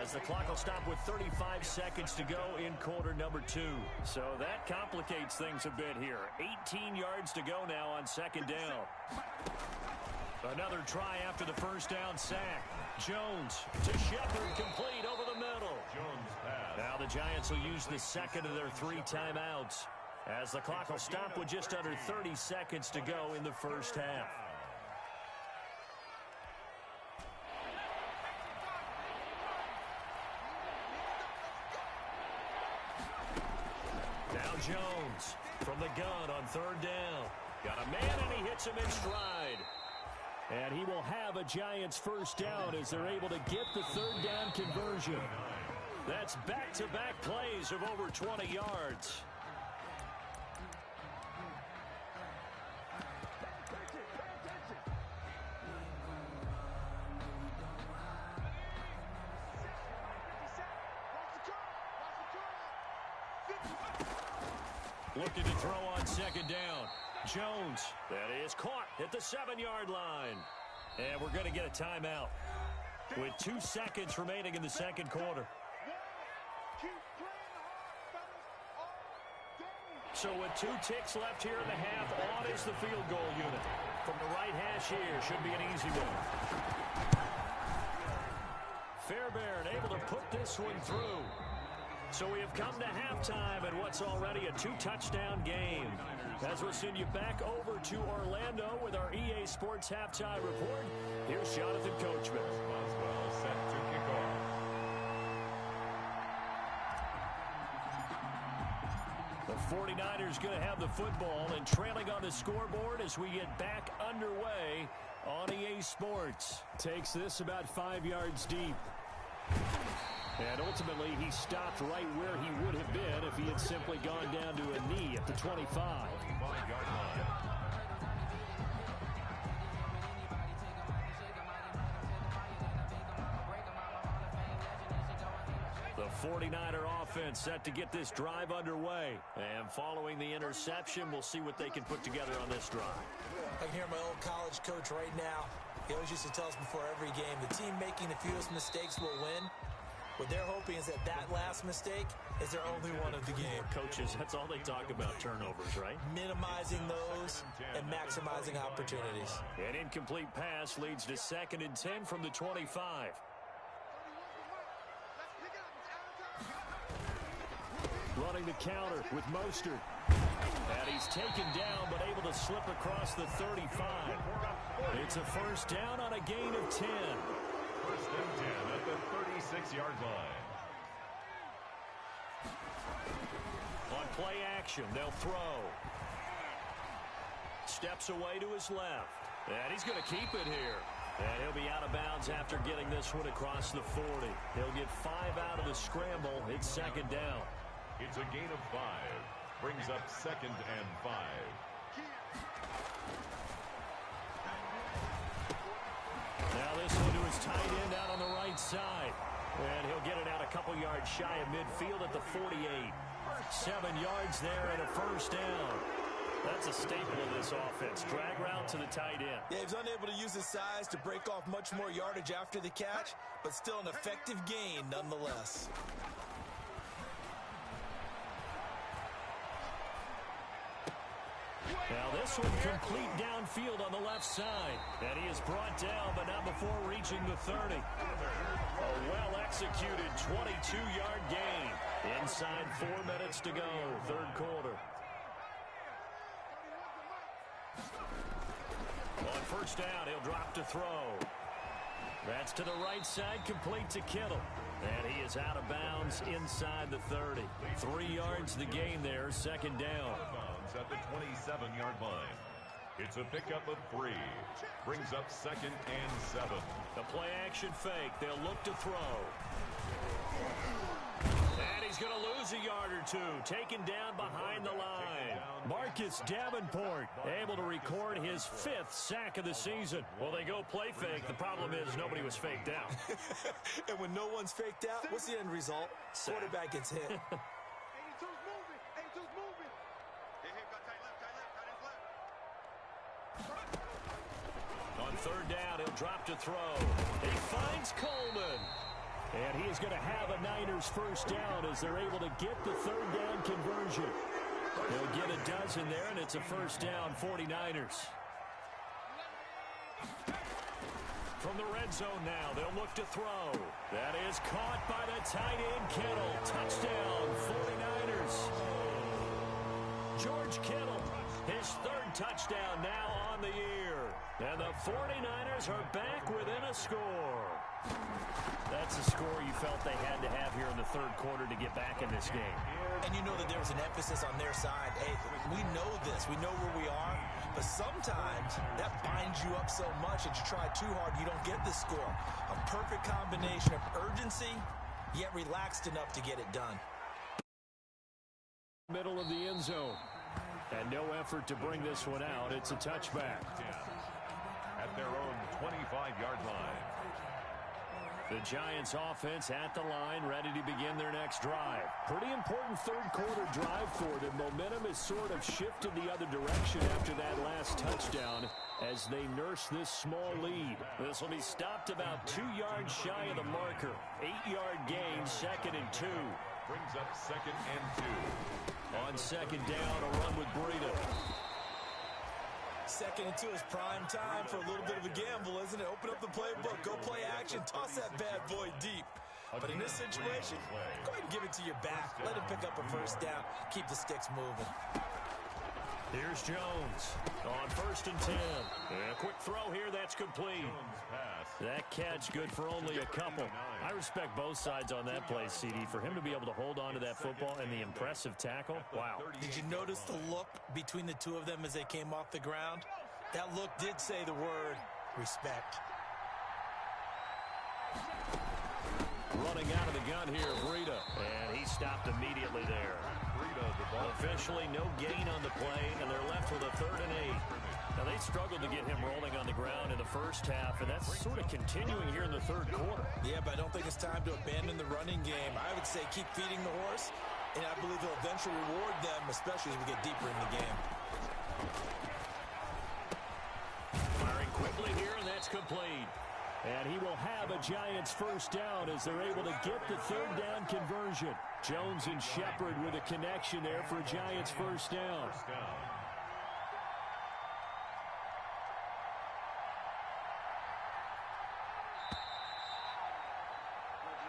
as the clock will stop with 35 seconds to go in quarter number 2. So that complicates things a bit here. 18 yards to go now on second down. Another try after the first down sack. Jones to Shepard, complete over the middle.
Jones pass.
Now the Giants will use the second of their 3 timeouts, as the clock will stop with just under 30 seconds to go in the first half. Now Jones from the gun on third down. Got a man, and he hits him in stride. And he will have a Giants first down as they're able to get the third down conversion. That's back-to-back plays of over 20 yards. Looking to throw on second down. Jones, that is caught at the 7-yard line. And we're going to get a timeout with 2 seconds remaining in the second quarter. So with 2 ticks left here in the half, on is the field goal unit. From the right hash here, should be an easy one. Fairbairn able to put this one through. So we have come to halftime in what's already a 2-touchdown game. As we'll send you back over to Orlando with our EA Sports Halftime Report, here's Jonathan Coachman.
Boswell set to kick off.
The 49ers going to have the football and trailing on the scoreboard as we get back underway on EA Sports. Takes this about 5 yards deep. And ultimately, he stopped right where he would have been if he had simply gone down to a knee at the 25.
5-yard line.
The 49er offense set to get this drive underway. And following the interception, we'll see what they can put together on this drive.
I can hear my old college coach right now. He always used to tell us before every game, the team making the fewest mistakes will win. What they're hoping is that last mistake is their only one of the game.
Coaches, that's all they talk about, turnovers, right?
Minimizing those and maximizing opportunities.
An incomplete pass leads to 2nd and 10 from the 25. Running the counter with Mostert. And he's taken down, but able to slip across the 35. It's a first down on a gain of 10.
First and 10 at the 36-yard line.
On play action, they'll throw. Steps away to his left. And he's going to keep it here. And he'll be out of bounds after getting this one across the 40. He'll get 5 out of the scramble. It's 2nd down.
It's a gain of 5. Brings up 2nd and 5.
Now this one to his tight end out on the right side. And he'll get it out a couple yards shy of midfield at the 48. 7 yards there and a first down. That's a staple of this offense. Drag route to the tight end.
Yeah, he was unable to use his size to break off much more yardage after the catch, but still an effective gain nonetheless.
Now this one complete downfield on the left side. And he is brought down, but not before reaching the 30. A well-executed 22-yard gain. Inside 4 minutes to go, third quarter. On first down, he'll drop to throw. That's to the right side, complete to Kittle. And he is out of bounds inside the 30. 3 yards the gain there, 2nd down.
At the 27-yard line. It's a pickup of 3. Brings up 2nd and 7.
The play action fake. They'll look to throw. And he's going to lose a yard or 2. Taken down behind the line. Marcus Davenport able to record his 5th sack of the season. Well, they go play fake. The problem is nobody was faked out.
And when no one's faked out, what's the end result? Quarterback gets hit.
82's moving. 82's moving.
On 3rd down, he'll drop to throw. He finds Coleman. And he is going to have a Niners first down as they're able to get the 3rd down conversion. They'll get a dozen there, and it's a first down, 49ers. From the red zone now, they'll look to throw. That is caught by the tight end, Kittle. Touchdown, 49ers. George Kittle, his 3rd touchdown now on the year. And the 49ers are back within a score. That's a score you felt they had to have here in the 3rd quarter to get back in this game.
And you know that there was an emphasis on their side. Hey, we know this. We know where we are. But sometimes that binds you up so much that you try too hard, you don't get the score. A perfect combination of urgency, yet relaxed enough to get it done.
Middle of the end zone. And no effort to bring this one out. It's a touchback.
At their own 25-yard line.
The Giants offense at the line, ready to begin their next drive. Pretty important 3rd quarter drive for them. Momentum has sort of shifted the other direction after that last touchdown as they nurse this small lead. This will be stopped about 2 yards shy of the marker. 8-yard gain, 2nd and 2.
Brings up 2nd and 2.
On 2nd down, a run with Breida.
2nd and 2 is prime time for a little bit of a gamble, isn't it? Open up the playbook, go play action, toss that bad boy deep. But in this situation, go ahead and give it to your back. Let him pick up a first down. Keep the sticks moving.
Here's Jones on 1st and 10. And a quick throw here, that's complete. That catch good for only a couple. I respect both sides on that play, CD. For him to be able to hold on to that football and the impressive tackle, wow.
Did you notice the look between the two of them as they came off the ground? That look did say the word respect.
Running out of the gun here, Breida. And he stopped immediately there. Officially no gain on the play, and they're left with a 3rd and 8. Now, they struggled to get him rolling on the ground in the first half, and that's sort of continuing here in the 3rd quarter.
Yeah, but I don't think it's time to abandon the running game. I would say keep feeding the horse, and I believe they'll eventually reward them, especially as we get deeper in the game.
Firing quickly here, and that's complete. And he will have a Giants first down as they're able to get the 3rd down conversion. Jones and Shepard with a connection there for a Giants first down.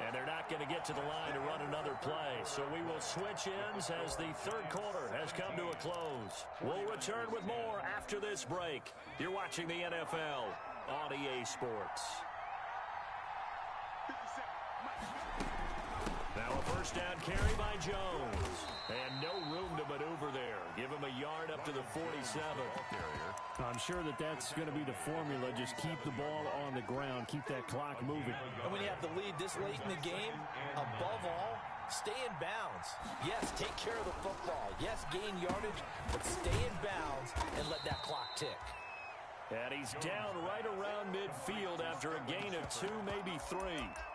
And they're not going to get to the line to run another play. So we will switch ends as the 3rd quarter has come to a close. We'll return with more after this break. You're watching the NFL on EA Sports. Now a first down carry by Jones. And no room to maneuver there. Give him a yard up to the 47. I'm sure that that's going to be the formula. Just keep the ball on the ground. Keep that clock moving.
And when you have the lead this late in the game, above all, stay in bounds. Yes, take care of the football. Yes, gain yardage, but stay in bounds and let that clock tick.
And he's down right around midfield after a gain of 2, maybe 3.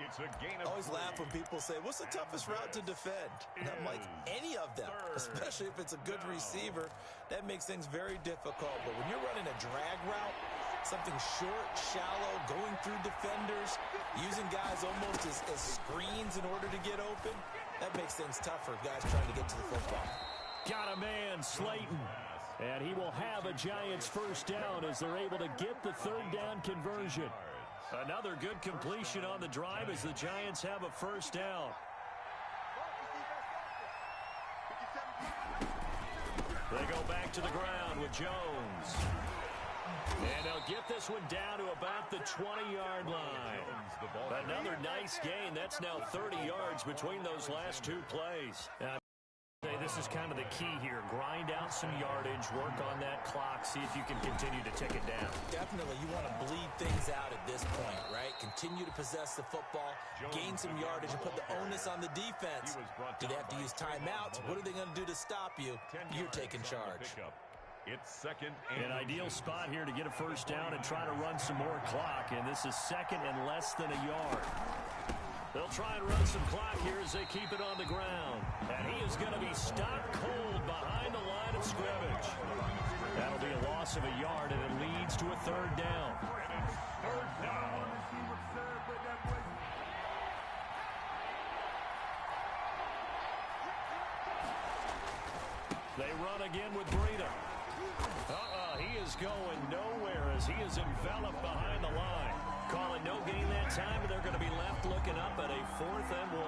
It's a gain of
I always laugh when people say, what's the toughest route to defend? And I'm like, any of them, especially if it's a good receiver, that makes things very difficult. But when you're running a drag route, something short, shallow, going through defenders, using guys almost as screens in order to get open, that makes things tougher, guys trying to get to the football.
Got a man, Slayton. And he will have a Giants first down as they're able to get the 3rd down conversion. Another good completion on the drive as the Giants have a first down. They go back to the ground with Jones. And they'll get this one down to about the 20-yard line. Another nice gain. That's now 30 yards between those last 2 plays. This this is kind of the key here. Grind out some yardage, work on that clock, see if you can continue to tick it down.
Definitely, you want to bleed things out at this point, right? Continue to possess the football, gain some yardage, and put the onus on the defense. Do they have to use timeouts? What are they going to do to stop you? You're taking charge.
It's second
An ideal spot here to get a first down and try to run some more clock, and this is second and less than a yard. They'll try and run some clock here as they keep it on the ground. And he is going to be stopped cold behind the line of scrimmage. That'll be a loss of a yard, and it leads to a third down.
third down.
They run again with Breida. He is going nowhere as he is enveloped behind the line. Calling no gain that time, and they're going to be left looking up at a 4th and 1.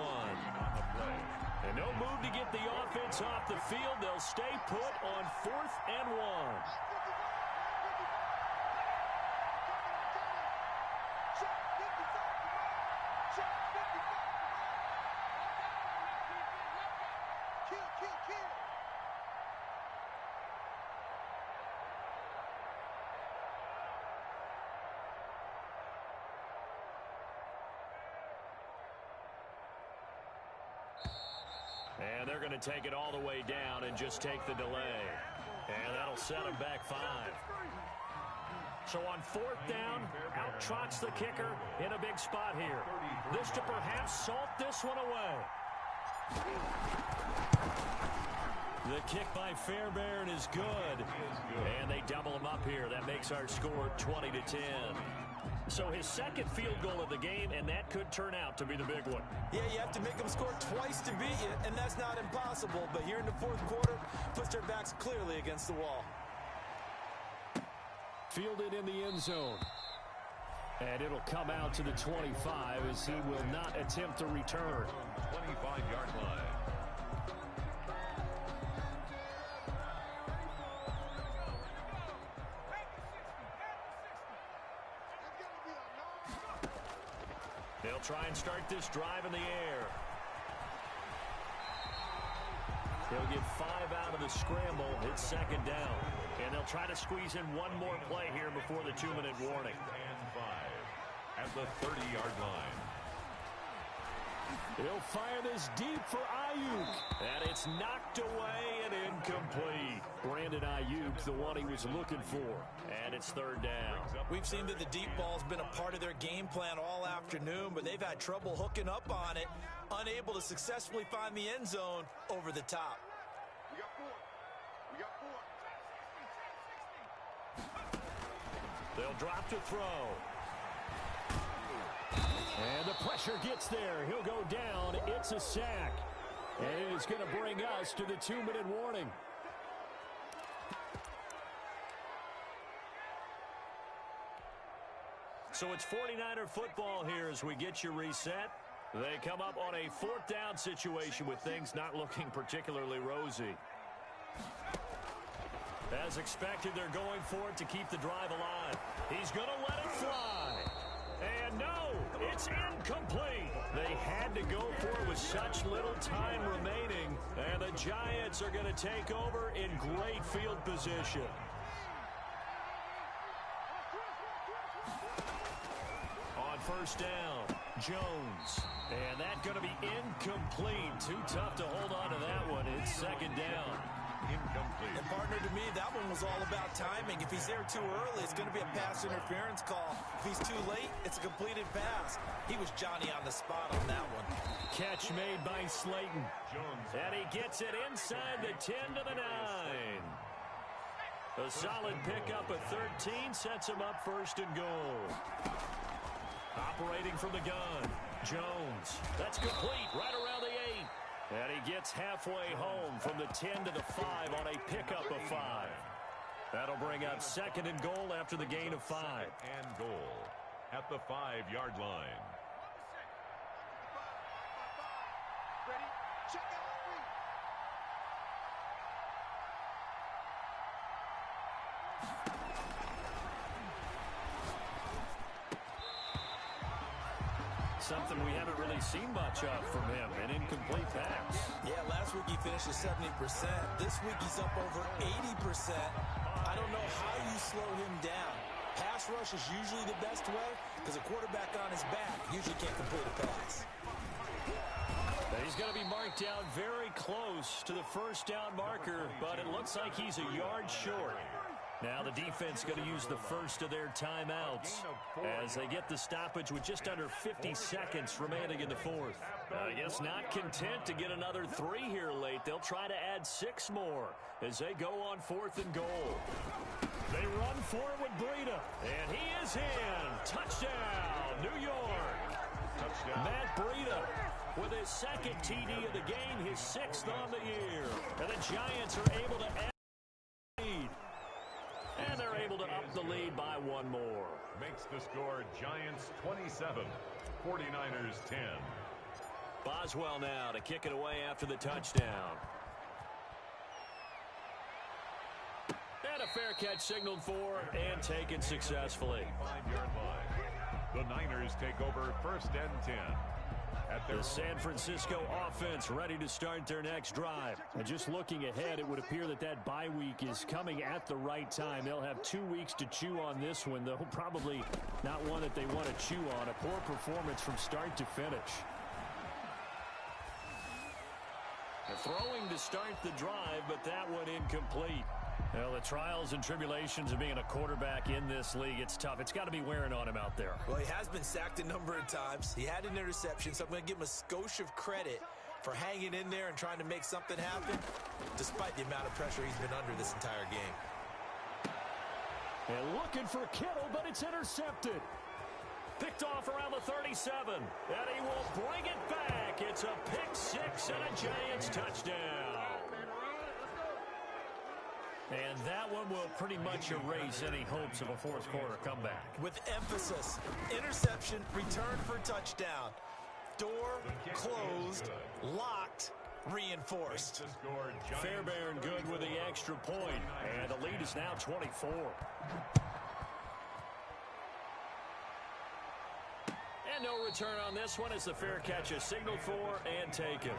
And no move to get the offense off the field. They'll stay put on 4th and 1. And they're going to take it all the way down and just take the delay. And that'll set them back 5. So on 4th down, out trots the kicker in a big spot here. This to perhaps salt this one away. The kick by Fairbairn is good. And they double him up here. That makes our score 20-10. So his second field goal of the game, and that could turn out to be the big one.
Yeah, you have to make them score twice to beat you, and that's not impossible. But here in the 4th quarter, puts their backs clearly against the wall.
Fielded in the end zone. And it'll come out to the 25 as he will not attempt to return.
25-yard line.
They'll try and start this drive in the air. They'll get 5 out of the scramble. It's 2nd down. And they'll try to squeeze in one more play here before the 2-minute warning.
And 5 at the 30-yard line.
He'll fire this deep for Ayuk. And it's knocked away and incomplete. Brandon Ayuk, the one he was looking for. And it's 3rd down.
We've seen that the deep ball's been a part of their game plan all afternoon, but they've had trouble hooking up on it, unable to successfully find the end zone over the top.
We got 4. We got 4.
They'll drop to throw. And the pressure gets there. He'll go down. It's a sack. And it is going to bring us to the 2-minute warning. So it's 49er football here as we get you reset. They come up on a 4th down situation with things not looking particularly rosy. As expected, they're going for it to keep the drive alive. He's going to let it fly. And no, it's incomplete. They had to go for it with such little time remaining. And the Giants are going to take over in great field position. On 1st down, Jones. And that's going to be incomplete. Too tough to hold on to that one. It's 2nd down.
Incomplete.
And partner, to me, that one was all about timing. If he's there too early, it's going to be a pass interference call. If he's too late, it's a completed pass. He was Johnny on the spot on that one.
Catch made by Slayton.
Jones.
And he gets it inside the 10 to the 9. A solid pickup at 13 sets him up 1st and goal. Operating from the gun, Jones. That's complete right around the 8. And he gets halfway home from the 10 to the 5 on a pickup of 5. That'll bring up 2nd and goal after the gain of 5.
And goal at the 5-yard line.
Ready? Check out 3.
Something we haven't really seen much of from him, an incomplete pass.
Yeah, last week he finished at 70%. This week he's up over 80%. I don't know how you slow him down. Pass rush is usually the best way because a quarterback on his back usually can't complete a pass.
He's going to be marked down very close to the first down marker, but it looks like he's a yard short. Now the defense going to use the first of their timeouts as they get the stoppage with just under 50 seconds remaining in the fourth. I guess not content to get another 3 here late. They'll try to add 6 more as they go on 4th and goal. They run for it with Breida, and he is in. Touchdown, New York. Touchdown. Matt Breida with his second TD of the game, his 6th on the year. And the Giants are able to add lead. And they're able to up the lead by 1 more.
Makes the score Giants 27, 49ers 10.
Boswell now to kick it away after the touchdown. And a fair catch signaled for and taken successfully.
5-yard line. The Niners take over 1st and 10.
The San Francisco offense ready to start their next drive. And just looking ahead, it would appear that that bye week is coming at the right time. They'll have 2 weeks to chew on this one, though probably not one that they want to chew on. A poor performance from start to finish. Throwing to start the drive, but that one incomplete. Well, the trials and tribulations of being a quarterback in this league, it's tough. It's got to be wearing on him out there.
Well, he has been sacked a number of times. He had an interception, so I'm going to give him a skosh of credit for hanging in there and trying to make something happen, despite the amount of pressure he's been under this entire game.
And looking for Kittle, but it's intercepted. Picked off around the 37, and he will bring it back. It's a pick-6 and a Giants touchdown. And that one will pretty much erase any hopes of a fourth-quarter comeback.
With emphasis, interception, return for touchdown. Door closed, locked, reinforced.
Fairbairn good with the extra point, and the lead is now 24. And no return on this one as the fair catch is signaled for and taken.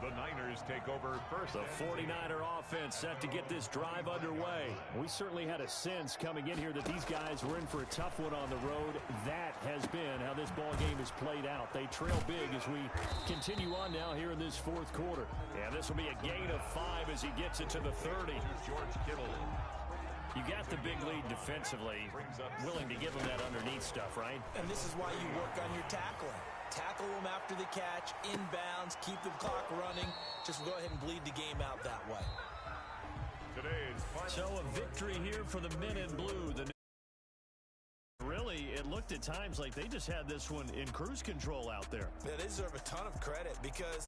The Niners take over 1st.
The 49er offense set to get this drive underway. We certainly had a sense coming in here that these guys were in for a tough one on the road. That has been how this ball game has played out. They trail big as we continue on now here in this 4th quarter. And this will be a gain of 5 as he gets it to the 30.
George Kittle.
You got the big lead defensively, willing to give them that underneath stuff, right? And
this is why you work on your tackling. Tackle them after the catch, inbounds, keep the clock running. Just go ahead and bleed the game out that way.
So a victory here for the men in blue. Really, it looked at times like they just had this one in cruise control out there.
They deserve a ton of credit because